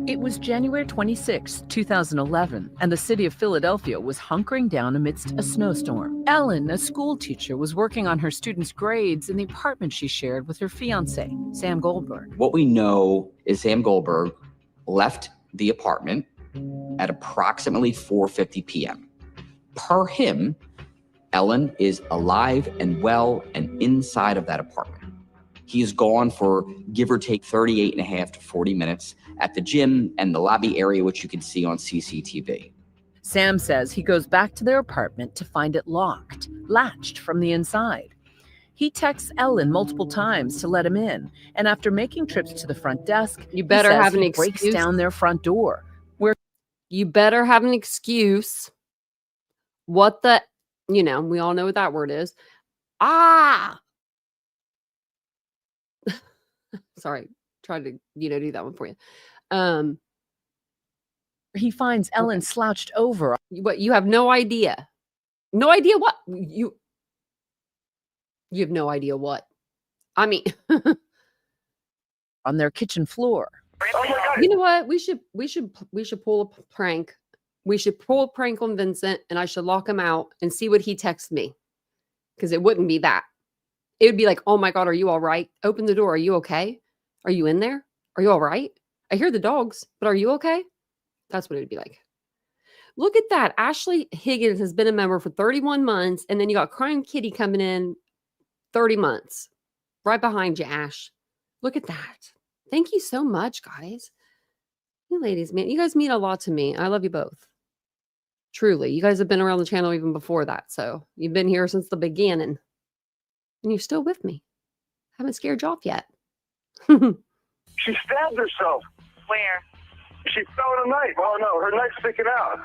It was January 26, 2011, and the city of Philadelphia was hunkering down amidst a snowstorm. Ellen, a school teacher, was working on her students' grades in the apartment she shared with her fiance, Sam Goldberg. What we know is Sam Goldberg left the apartment at approximately 4:50 p.m. Per him, Ellen is alive and well and inside of that apartment. He is gone for give or take 38 and a half to 40 minutes at the gym and the lobby area, which you can see on CCTV. Sam says he goes back to their apartment to find it locked, latched from the inside. He texts Ellen multiple times to let him in, and after making trips to the front desk, you better have an excuse. Breaks down their front door. Where you better have an excuse. What the, we all know what that word is. Sorry, tried to, do that one for you. He finds Ellen slouched over. What, you have no idea? No idea what? You have no idea what? I mean, on their kitchen floor. You know what? We should pull a prank. We should pull a prank on Vincent, and I should lock him out and see what he texts me. Because it wouldn't be that. It would be like, oh my God, are you all right? Open the door. Are you okay? Are you in there? Are you all right? I hear the dogs, but are you okay? That's what it would be like. Look at that. Ashley Higgins has been a member for 31 months, and then you got Crime Kitty coming in 30 months. Right behind you, Ash. Look at that. Thank you so much, guys. You ladies, man, you guys mean a lot to me. I love you both. Truly. You guys have been around the channel even before that, so you've been here since the beginning. And you're still with me. Haven't scared you off yet. She stabbed herself. Where? She fell in a knife. Oh no, her knife's sticking out.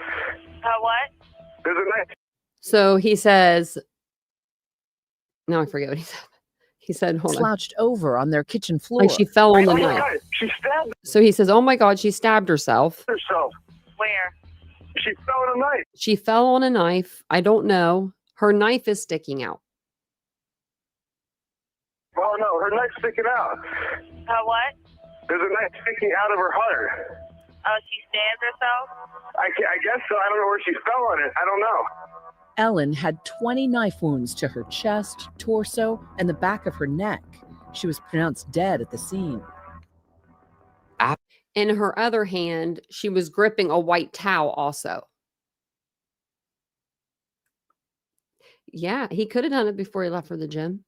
What? There's a knife. So he says, no, I forget what he said. He said, hold on. Slouched over on their kitchen floor. Like she fell on the knife. She stabbed. So he says, oh my God, she stabbed herself. Where? She fell on a knife. She fell on a knife. I don't know. Her knife is sticking out. Oh no, her knife's sticking out. What? There's a knife sticking out of her heart. She stabbed herself? I guess so. I don't know where she fell on it. I don't know. Ellen had 20 knife wounds to her chest, torso, and the back of her neck. She was pronounced dead at the scene. In her other hand, she was gripping a white towel also. Yeah, he could have done it before he left for the gym.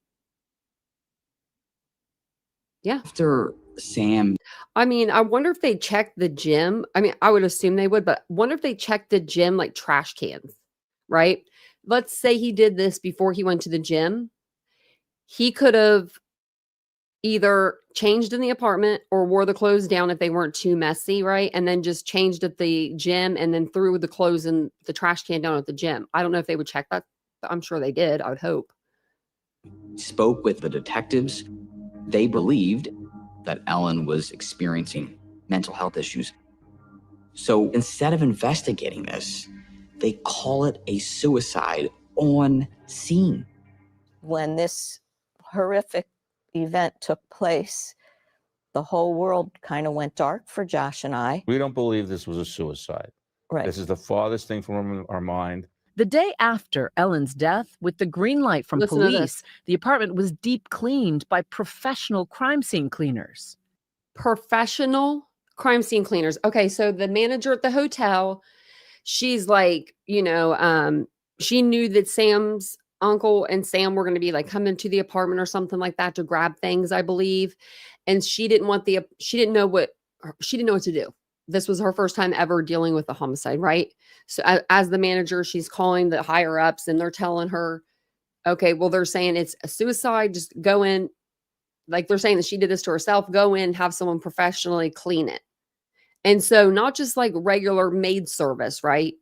Yeah. After Sam. I mean, I wonder if they checked the gym. I mean, I would assume they would, but wonder if they checked the gym like trash cans, right? Let's say he did this before he went to the gym. He could have either changed in the apartment or wore the clothes down if they weren't too messy, right? And then just changed at the gym and then threw the clothes in the trash can down at the gym. I don't know if they would check that. I'm sure they did. I would hope. Spoke with the detectives. They believed that Ellen was experiencing mental health issues. So instead of investigating this, they call it a suicide on scene. When this horrific event took place, the whole world kind of went dark for Josh and I. We don't believe this was a suicide. Right. This is the farthest thing from our mind. The day after Ellen's death, with the green light from police, the apartment was deep cleaned by professional crime scene cleaners. Professional crime scene cleaners. Okay, so the manager at the hotel she's like, she knew that Sam's uncle and Sam were going to be like coming to the apartment or something like that to grab things, I believe. And she didn't know what to do. This was her first time ever dealing with a homicide, right? So as the manager, she's calling the higher ups and they're telling her, okay, well, they're saying it's a suicide. Just go in. Like they're saying that she did this to herself. Go in, have someone professionally clean it. And so not just like regular maid service, right?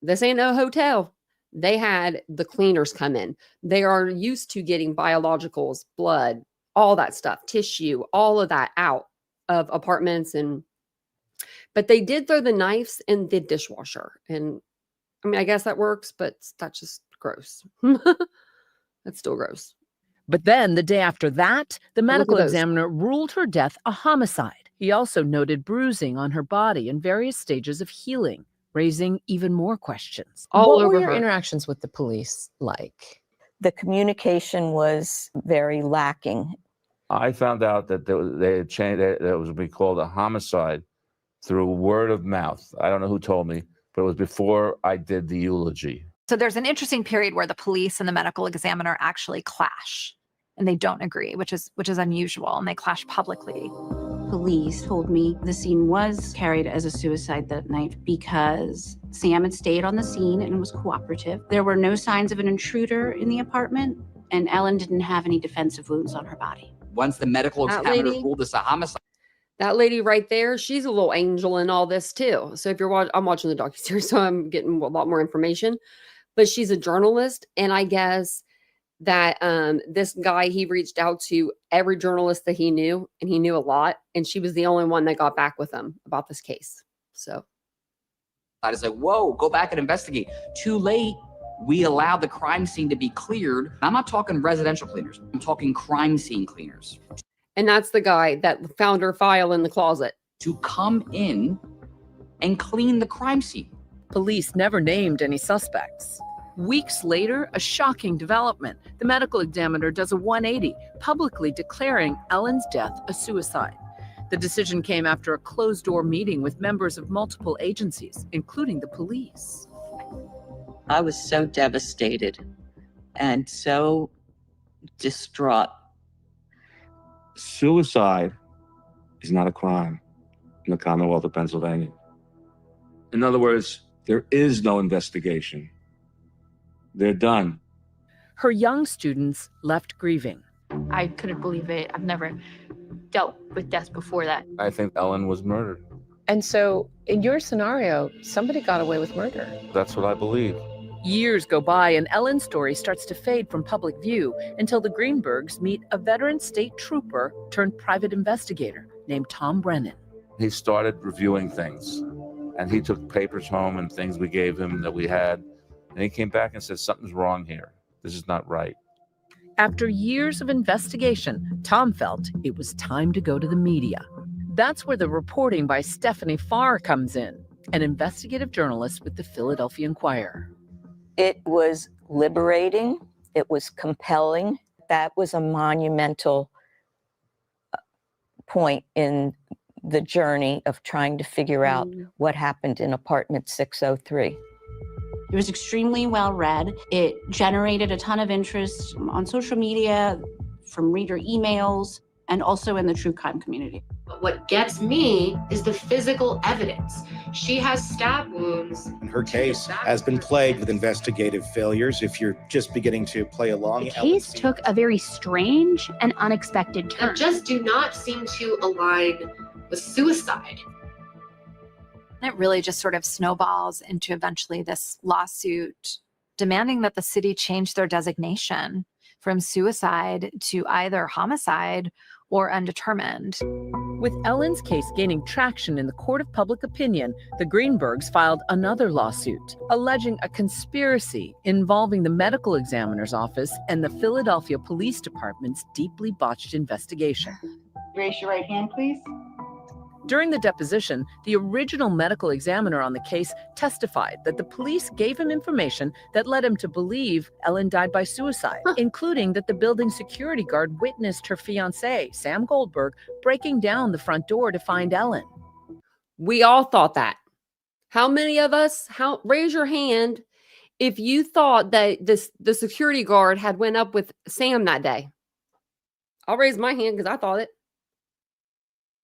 This ain't no hotel. They had the cleaners come in. They are used to getting biologicals, blood, all that stuff, tissue, all of that out of apartments. But they did throw the knives in the dishwasher. And I mean, I guess that works, but that's just gross. That's still gross. But then the day after that, the medical examiner ruled her death a homicide. He also noted bruising on her body and various stages of healing, raising even more questions. What were your interactions with the police like? The communication was very lacking. I found out that they had changed, that it was be called a homicide through word of mouth. I don't know who told me, but it was before I did the eulogy. So there's an interesting period where the police and the medical examiner actually clash and they don't agree, which is unusual, and they clash publicly. Police told me the scene was carried as a suicide that night because Sam had stayed on the scene and was cooperative. There were no signs of an intruder in the apartment, and Ellen didn't have any defensive wounds on her body. Once the medical examiner ruled this a homicide. That lady right there, she's a little angel in all this too. So if I'm watching the docuseries, so I'm getting a lot more information. But she's a journalist, and I guess that this guy, he reached out to every journalist that he knew, and he knew a lot, and she was the only one that got back with him about this case. So I was like, whoa, go back and investigate. Too late. We allowed the crime scene to be cleared. I'm not talking residential cleaners. I'm talking crime scene cleaners. And that's the guy that found her file in the closet. To come in and clean the crime scene. Police never named any suspects. Weeks later, a shocking development. The medical examiner does a 180, publicly declaring Ellen's death a suicide. The decision came after a closed-door meeting with members of multiple agencies, including the police. I was so devastated and so distraught. Suicide is not a crime in the Commonwealth of Pennsylvania. In other words, there is no investigation. They're done. Her young students left grieving. I couldn't believe it. I've never dealt with death before that. I think Ellen was murdered. And so in your scenario, somebody got away with murder. That's what I believe. Years go by and Ellen's story starts to fade from public view until the Greenbergs meet a veteran state trooper turned private investigator named Tom Brennan. He started reviewing things, and he took papers home and things we gave him that we had. And he came back and said, something's wrong here. This is not right. After years of investigation, Tom felt it was time to go to the media. That's where the reporting by Stephanie Farr comes in, an investigative journalist with the Philadelphia Inquirer. It was liberating. It was compelling. That was a monumental point in the journey of trying to figure out what happened in apartment 603. It was extremely well read. It generated a ton of interest on social media, from reader emails, and also in the true crime community. But what gets me is the physical evidence. She has stab wounds. Her case has been plagued with investigative failures. If you're just beginning to play along, the case took a very strange and unexpected turn. That just do not seem to align with suicide. It really just sort of snowballs into eventually this lawsuit demanding that the city change their designation from suicide to either homicide or undetermined. With Ellen's case gaining traction in the court of public opinion, the Greenbergs filed another lawsuit, alleging a conspiracy involving the medical examiner's office and the Philadelphia Police Department's deeply botched investigation. Raise your right hand, please. During the deposition, the original medical examiner on the case testified that the police gave him information that led him to believe Ellen died by suicide, including that the building security guard witnessed her fiancé, Sam Goldberg, breaking down the front door to find Ellen. We all thought that. How many of us, raise your hand if you thought that the security guard had went up with Sam that day. I'll raise my hand because I thought it.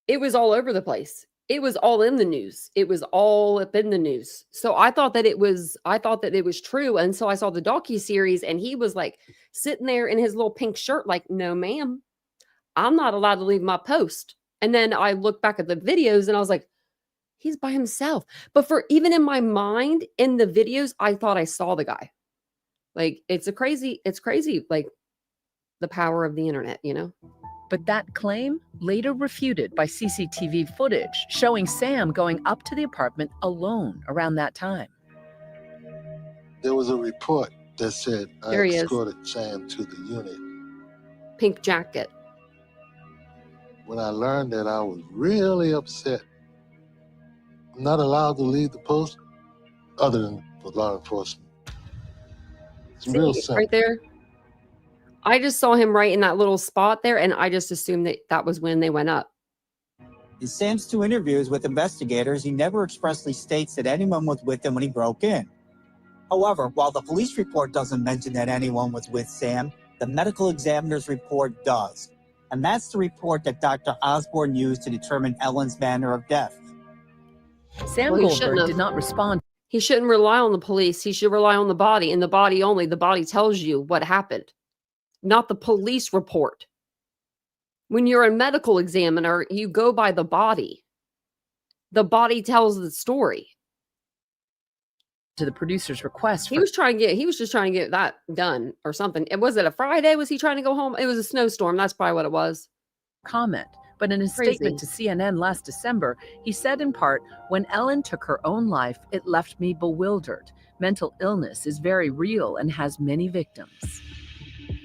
It was all over the place. It was all in the news. It was all up in the news. So I thought that it was true. And so I saw the docuseries and he was like sitting there in his little pink shirt, like, no, ma'am, I'm not allowed to leave my post. And then I looked back at the videos and I was like, he's by himself. But for even in my mind, in the videos, I thought I saw the guy. Like, it's crazy, like the power of the internet, you know? But that claim later refuted by CCTV footage showing Sam going up to the apartment alone around that time. There was a report that said I There he is. escorted Sam to the unit. Pink jacket. When I learned that, I was really upset. I'm not allowed to leave the post other than for law enforcement. It's real simple. Right there. I just saw him right in that little spot there, and I just assumed that was when they went up. In Sam's 2 interviews with investigators, he never expressly states that anyone was with him when he broke in. However, while the police report doesn't mention that anyone was with Sam, the medical examiner's report does. And that's the report that Dr. Osborne used to determine Ellen's manner of death. Sam Goldberg did not respond. He shouldn't rely on the police. He should rely on the body, and the body only. The body tells you what happened, not the police report. When you're a medical examiner, you go by the body. The body tells the story. To the producer's request, he was just trying to get that done or something. Was it a Friday? Was he trying to go home? It was a snowstorm. That's probably what it was. Comment. But in his statement to CNN last December, he said in part, when Ellen took her own life, it left me bewildered. Mental illness is very real and has many victims.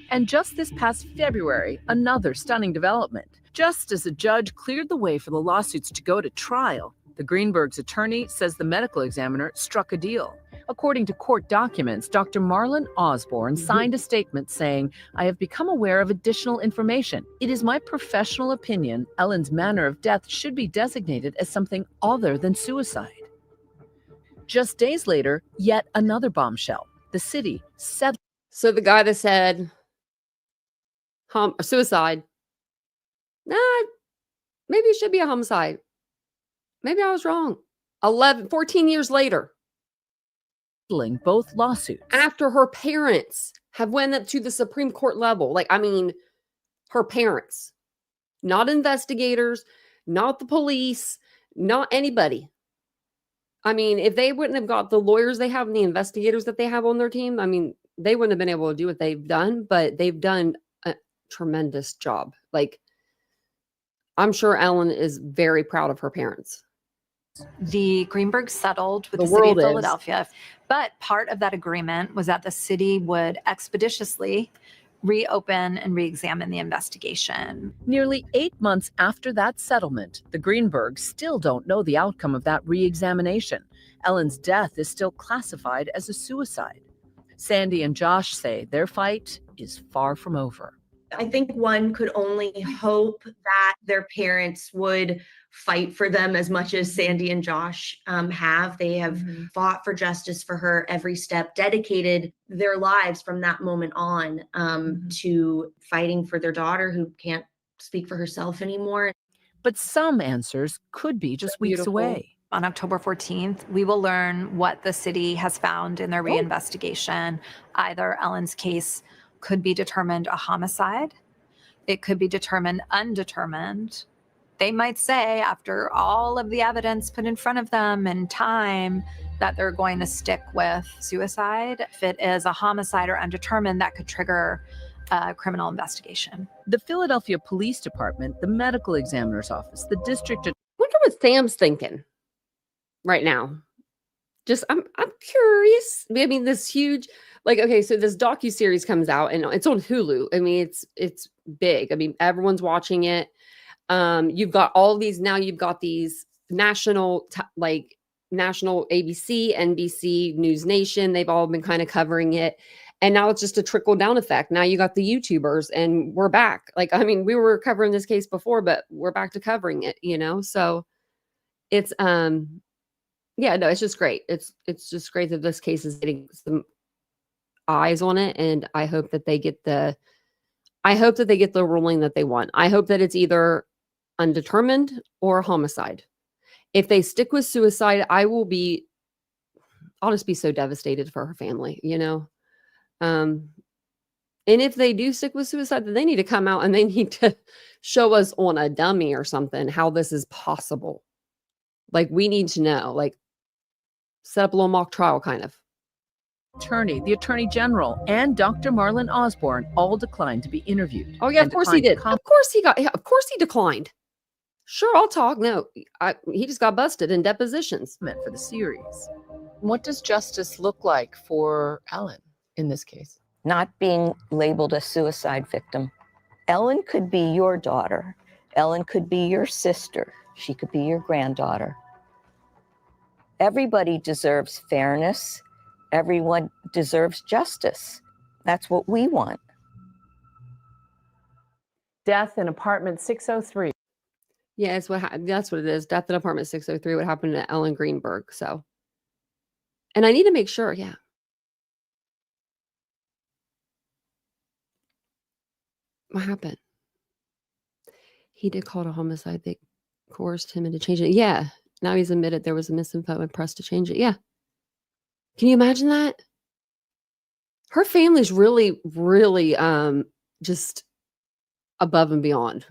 And just this past February, another stunning development. Just as a judge cleared the way for the lawsuits to go to trial, the Greenberg's attorney says the medical examiner struck a deal. According to court documents, Dr. Marlon Osborne signed a statement saying, I have become aware of additional information. It is my professional opinion Ellen's manner of death should be designated as something other than suicide. Just days later, yet another bombshell. The city said. So the guy that said suicide, maybe it should be a homicide. Maybe I was wrong. 14 years later. Both lawsuits. After her parents have went up to the Supreme Court level. Her parents. Not investigators, not the police, not anybody. If they wouldn't have got the lawyers they have and the investigators that they have on their team, they wouldn't have been able to do what they've done, but they've done a tremendous job. I'm sure Ellen is very proud of her parents. The Greenberg settled with the city of Philadelphia, but part of that agreement was that the city would expeditiously reopen and re-examine the investigation. Nearly 8 months after that settlement, the Greenbergs still don't know the outcome of that re-examination. Ellen's death is still classified as a suicide. Sandee and Josh say their fight is far from over. I think one could only hope that their parents would fight for them as much as Sandee and Josh have. They have fought for justice for her every step, dedicated their lives from that moment on to fighting for their daughter who can't speak for herself anymore. But some answers could be just weeks away. On October 14th, we will learn what the city has found in their reinvestigation. Either Ellen's case could be determined a homicide. It could be determined undetermined. They might say, after all of the evidence put in front of them and time, that they're going to stick with suicide. If it is a homicide or undetermined, that could trigger a criminal investigation. The Philadelphia Police Department, the medical examiner's office, the district. Wonder what Sam's thinking right now. I'm curious. This huge, so this docuseries comes out and it's on Hulu. It's big. Everyone's watching it. You've got all these, now you've got these national ABC, NBC, News Nation. They've all been kind of covering it. And now it's just a trickle down effect. Now you got the YouTubers and we're back. We were covering this case before, but we're back to covering it, So it's, Yeah, no, it's just great. It's just great that this case is getting some eyes on it, and I hope that they get the ruling that they want. I hope that it's either undetermined or homicide. If they stick with suicide, I'll just be so devastated for her family, you know? And if they do stick with suicide, then they need to come out and they need to show us on a dummy or something how this is possible. Like, we need to know, like, set up a little mock trial kind of. Attorney, the Attorney General, and Dr. Marlon Osborne all declined to be interviewed. Oh yeah, of course he did. Of course he declined. Sure, I'll talk. No, he just got busted in depositions. Meant for the series. What does justice look like for Ellen in this case? Not being labeled a suicide victim. Ellen could be your daughter. Ellen could be your sister. She could be your granddaughter. Everybody deserves fairness. Everyone deserves justice. That's what we want. Death in apartment 603. Yeah, that's what it is. Death in apartment 603. What happened to Ellen Greenberg? So, and I need to make sure. Yeah. What happened? He did call it a homicide. They coerced him into changing it. Yeah. Now he's admitted there was a misinfo and pressed to change it. Yeah. Can you imagine that? Her family's really, really just above and beyond.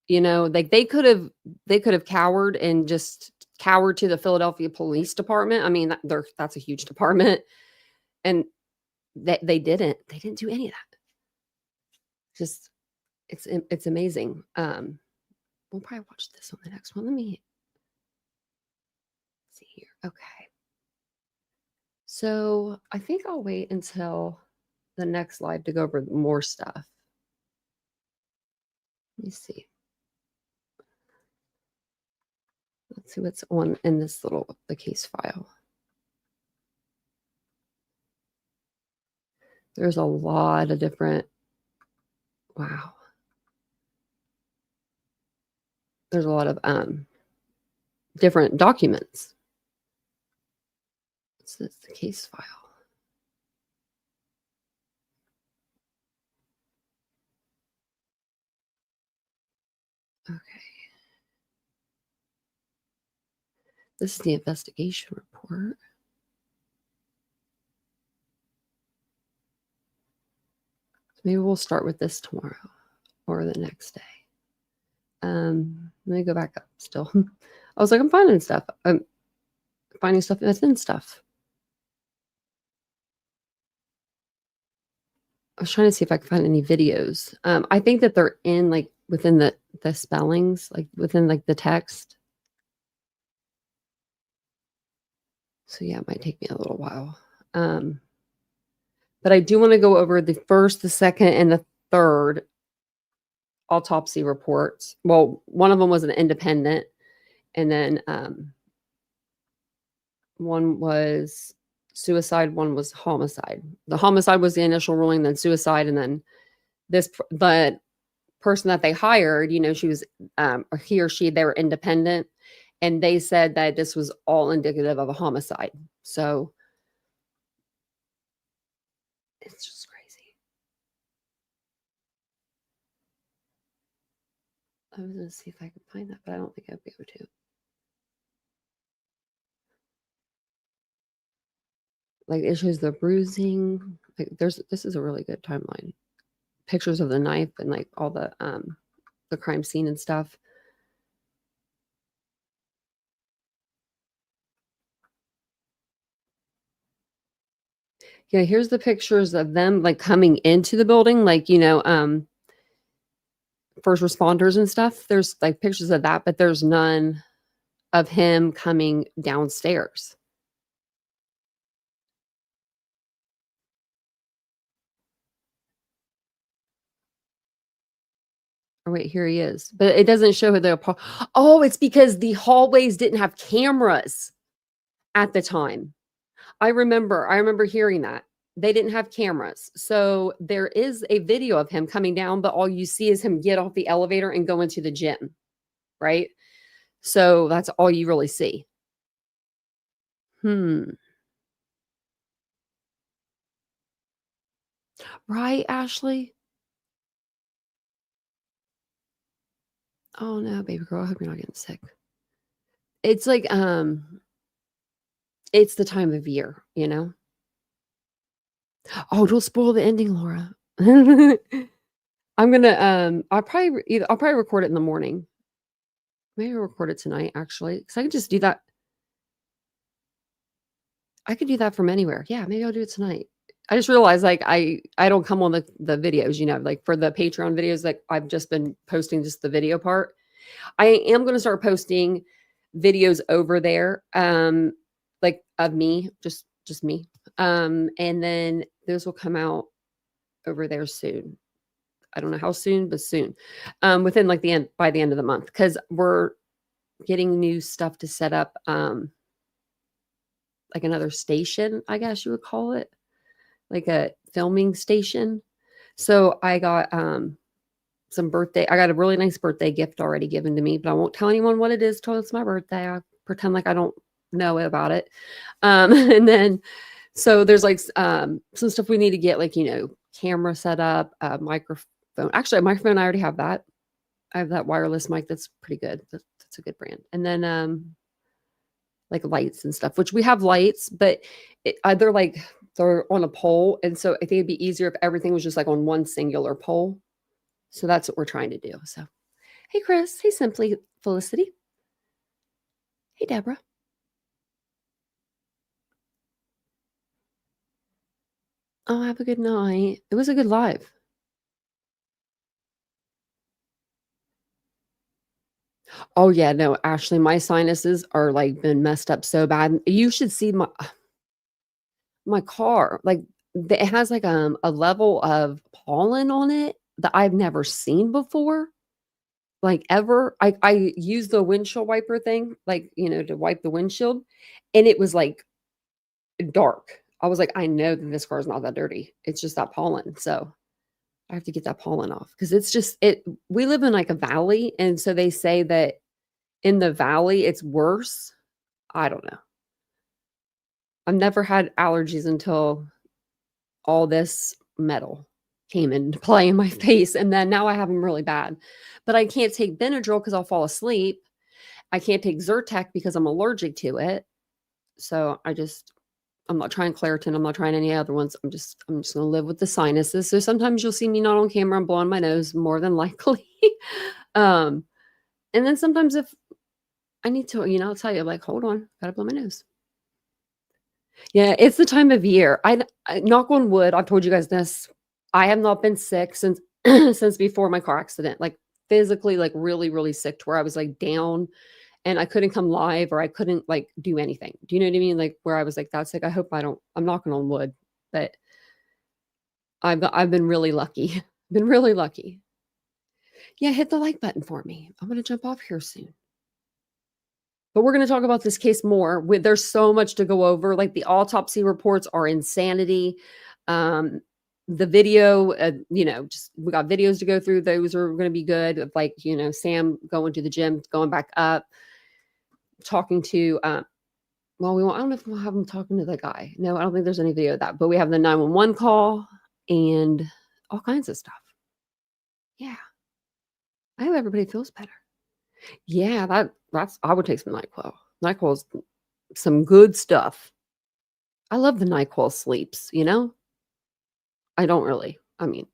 You know, like they could have cowered and just cowered to the Philadelphia Police Department. I mean, that's a huge department. And they didn't do any of that. Just it's amazing. We'll probably watch this on the next one. Let me see here. Okay. So I think I'll wait until the next live to go over more stuff. Let me see. Let's see what's on in this the case file. There's a lot of different, wow. There's a lot of different documents. What's this? The case file. Okay. This is the investigation report. So maybe we'll start with this tomorrow or the next day. Let me go back up still. I was like, I'm finding stuff. I'm finding stuff that's in stuff. I was trying to see if I could find any videos. I think that they're in like within the spellings, like within like the text. So yeah, it might take me a little while. But I do want to go over the first, the second, and the third autopsy reports. Well, one of them was an independent, and then one was suicide, one was homicide. The homicide was the initial ruling, then suicide, and then the person that they hired, you know, she was he or she, they were independent, and they said that this was all indicative of a homicide. So it's just crazy. I was going to see if I could find that, but I don't think I'd be able to. Like, it shows the bruising. Like, this is a really good timeline. Pictures of the knife and like all the crime scene and stuff. Yeah, here's the pictures of them like coming into the building, like, you know, first responders and stuff. There's like pictures of that, but there's none of him coming downstairs. Oh, wait, here he is. But it doesn't show the... Oh, it's because the hallways didn't have cameras at the time. I remember hearing that. They didn't have cameras. So there is a video of him coming down, but all you see is him get off the elevator and go into the gym, right? So that's all you really see. Right, Ashley? Oh, no, baby girl, I hope you're not getting sick. It's like, it's the time of year, you know? Oh, don't spoil the ending, Laura. I'm gonna, I'll probably record it in the morning. Maybe I'll record it tonight, actually, because I can just do that. I could do that from anywhere. Yeah, maybe I'll do it tonight. I just realized, like, I don't come on the videos, you know, like, for the Patreon videos, like, I've just been posting just the video part. I am gonna start posting videos over there, like, of me, just me. And then those will come out over there soon. I don't know how soon, but soon. Within, like, by the end of the month, because we're getting new stuff to set up, like another station, I guess you would call it, like a filming station. So I got I got a really nice birthday gift already given to me, but I won't tell anyone what it is till it's my birthday. I pretend like I don't know about it. And then so there's like some stuff we need to get, like, you know, camera set up, microphone. Actually, a microphone, I already have that. I have that wireless mic that's pretty good. That's a good brand. And then like lights and stuff, which we have lights, but they're on a pole. And so I think it'd be easier if everything was just like on one singular pole. So that's what we're trying to do. So, hey, Chris. Hey, Simply Felicity. Hey, Deborah. Oh, have a good night. It was a good live. Oh, yeah. No, Ashley, my sinuses are like been messed up so bad. You should see my car. Like, it has like a level of pollen on it that I've never seen before. Like, ever. I use the windshield wiper thing, like, you know, to wipe the windshield, and it was like dark. I was like, I know that this car is not that dirty. It's just that pollen. So I have to get that pollen off, because it's just we live in like a valley, and so they say that in the valley it's worse. I don't know. I've never had allergies until all this metal came into play in my face, and then now I have them really bad. But I can't take Benadryl because I'll fall asleep. I can't take Zyrtec because I'm allergic to it. So I'm not trying Claritin. I'm not trying any other ones. I'm just gonna live with the sinuses. So sometimes you'll see me not on camera. I'm blowing my nose, more than likely. And then sometimes if I need to, you know, I'll tell you, like, hold on, gotta blow my nose. Yeah, it's the time of year. I knock on wood. I've told you guys this. I have not been sick since since before my car accident. Like, physically, like, really, really sick, to where I was like down and I couldn't come live, or I couldn't like do anything. Do you know what I mean? Like, where I was like that sick. I hope I'm knocking on wood, but I've been really lucky. Been really lucky. Yeah, hit the like button for me. I'm gonna jump off here soon. But we're going to talk about this case more. There's so much to go over. Like, the autopsy reports are insanity. The video, you know, just we got videos to go through. Those are going to be good. Of, like, you know, Sam going to the gym, going back up, talking to. Well, I don't know if we'll have him talking to the guy. No, I don't think there's any video of that. But we have the 911 call and all kinds of stuff. Yeah, I hope everybody feels better. Yeah, that's I would take some NyQuil. NyQuil's some good stuff. I love the NyQuil sleeps, you know? I don't really. I mean,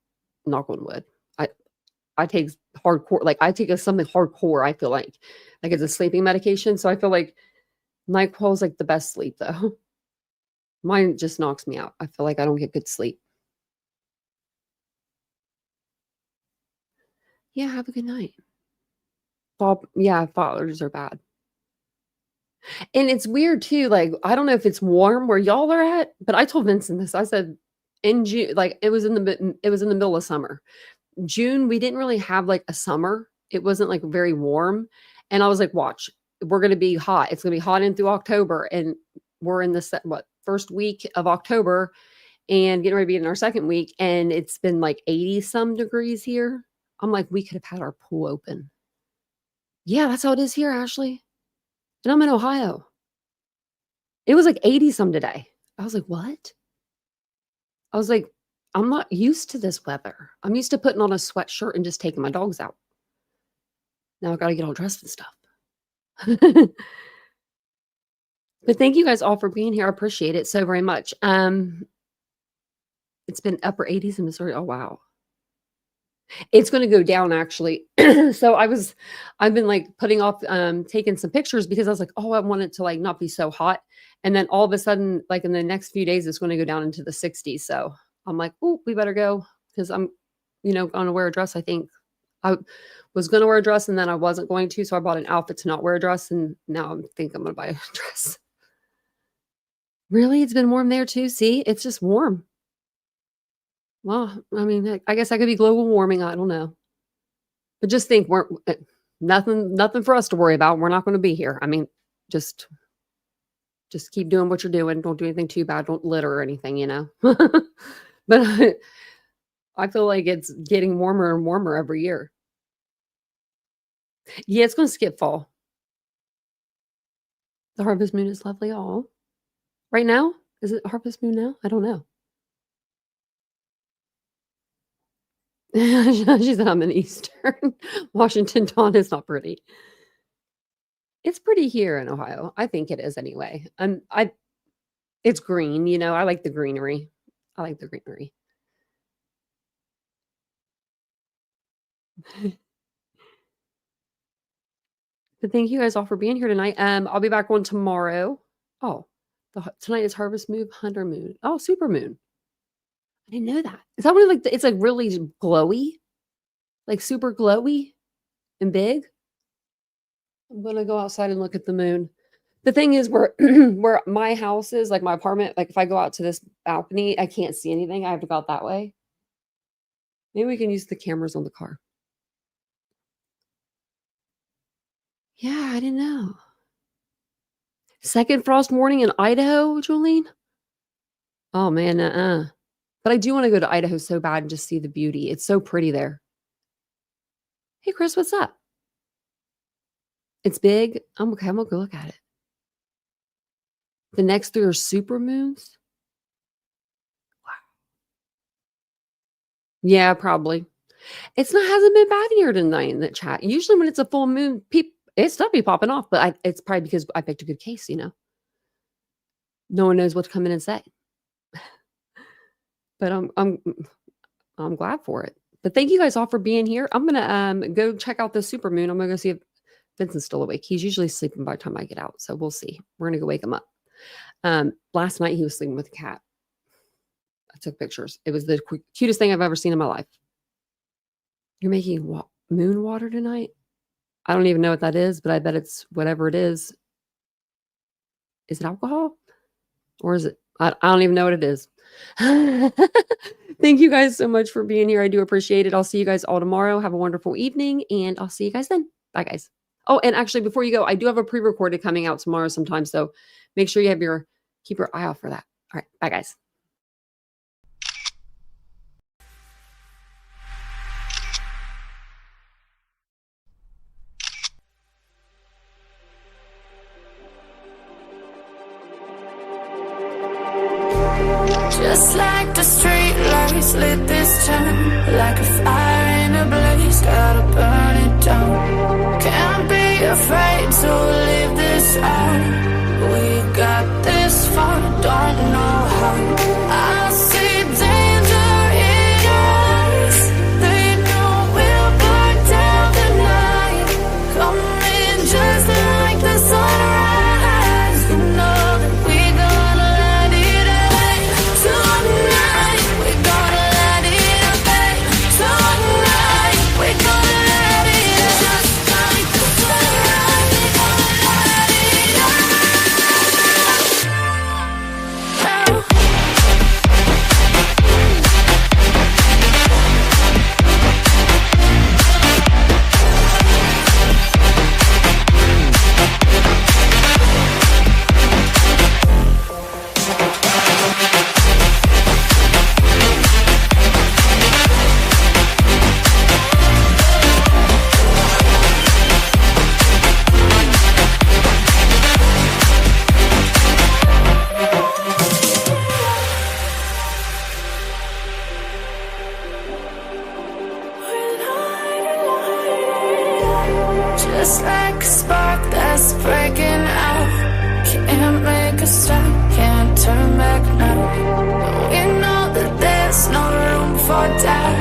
knock on wood. I take hardcore, like, I take something hardcore, I feel like it's a sleeping medication. So I feel like NyQuil is like the best sleep, though. Mine just knocks me out. I feel like I don't get good sleep. Yeah, have a good night. Yeah, fathers are bad. And it's weird too. Like, I don't know if it's warm where y'all are at, but I told Vincent this. I said in June, like, it was in the middle of summer. June, we didn't really have like a summer. It wasn't like very warm. And I was like, watch, we're going to be hot. It's going to be hot in through October. And we're in the first week of October and getting ready to be in our second week. And it's been like 80 some degrees here. I'm like, we could have had our pool open. Yeah, that's how it is here, Ashley. And I'm in Ohio. It was like 80 some today. I was like, what? I was like, I'm not used to this weather. I'm used to putting on a sweatshirt and just taking my dogs out. Now I got to get all dressed and stuff. But thank you guys all for being here. I appreciate it so very much. It's been upper 80s in Missouri. Oh, wow. It's going to go down actually. So I've been like putting off taking some pictures because I was like, oh, I want it to like not be so hot. And then all of a sudden, like in the next few days, it's going to go down into the 60s. So I'm like, oh, we better go because I'm, going to wear a dress. I think I was going to wear a dress and then I wasn't going to. So I bought an outfit to not wear a dress. And now I think I'm going to buy a dress. Really? It's been warm there too. See, it's just warm. Well, I mean, I guess that could be global warming. I don't know. But just think, we're nothing for us to worry about. We're not going to be here. I mean, just keep doing what you're doing. Don't do anything too bad. Don't litter or anything, But I feel like it's getting warmer and warmer every year. Yeah, it's going to skip fall. The harvest moon is lovely. All right now, is it harvest moon now? I don't know. She said, I'm in Eastern Washington. Dawn is not pretty. It's pretty here in Ohio. I think it is anyway. It's green, I like the greenery. I like the greenery. But thank you guys all for being here tonight. I'll be back on tomorrow. Oh, tonight is harvest moon, hunter moon. Oh, super moon. I didn't know that. Is that really like it's like really glowy? Like super glowy and big? I'm gonna go outside and look at the moon. The thing is where my house is, like my apartment, like if I go out to this balcony, I can't see anything. I have to go out that way. Maybe we can use the cameras on the car. Yeah, I didn't know. Second frost warning in Idaho, Jolene? Oh man, But I do want to go to Idaho so bad and just see the beauty. It's so pretty there. Hey, Chris, what's up? It's big. I'm okay. I'm going to go look at it. The next 3 are super moons. Wow. Yeah, probably. Hasn't been bad here tonight in the chat. Usually when it's a full moon, it's stuff be popping off, but it's probably because I picked a good case, No one knows what to come in and say. But I'm glad for it. But thank you guys all for being here. I'm gonna go check out the super moon. I'm gonna go see if Vincent's still awake. He's usually sleeping by the time I get out, so we'll see. We're gonna go wake him up. Last night he was sleeping with a cat. I took pictures. It was the cutest thing I've ever seen in my life. You're making moon water tonight? I don't even know what that is, but I bet it's whatever it is. Is it alcohol? Or is it? I don't even know what it is. Thank you guys so much for being here. I do appreciate it. I'll see you guys all tomorrow. Have a wonderful evening, and I'll see you guys then. Bye, guys. Oh, and actually, before you go, I do have a pre-recorded coming out tomorrow sometime, so make sure you have keep your eye out for that. All right. Bye, guys. Just like the street lights lit this town, like a fire in a blaze, gotta burn it down. Can't be afraid to leave this out. We got this far, don't know how. I see danger in your eyes. They know we'll burn down the night. Coming just like the sunrise. You know that we gonna light it up tonight. We gonna light it up tonight. We gonna light it up just like the sunrise. We gonna light it up now. Just like a spark that's breaking out. Can't make a stop, can't turn back now. We know that there's no room for doubt.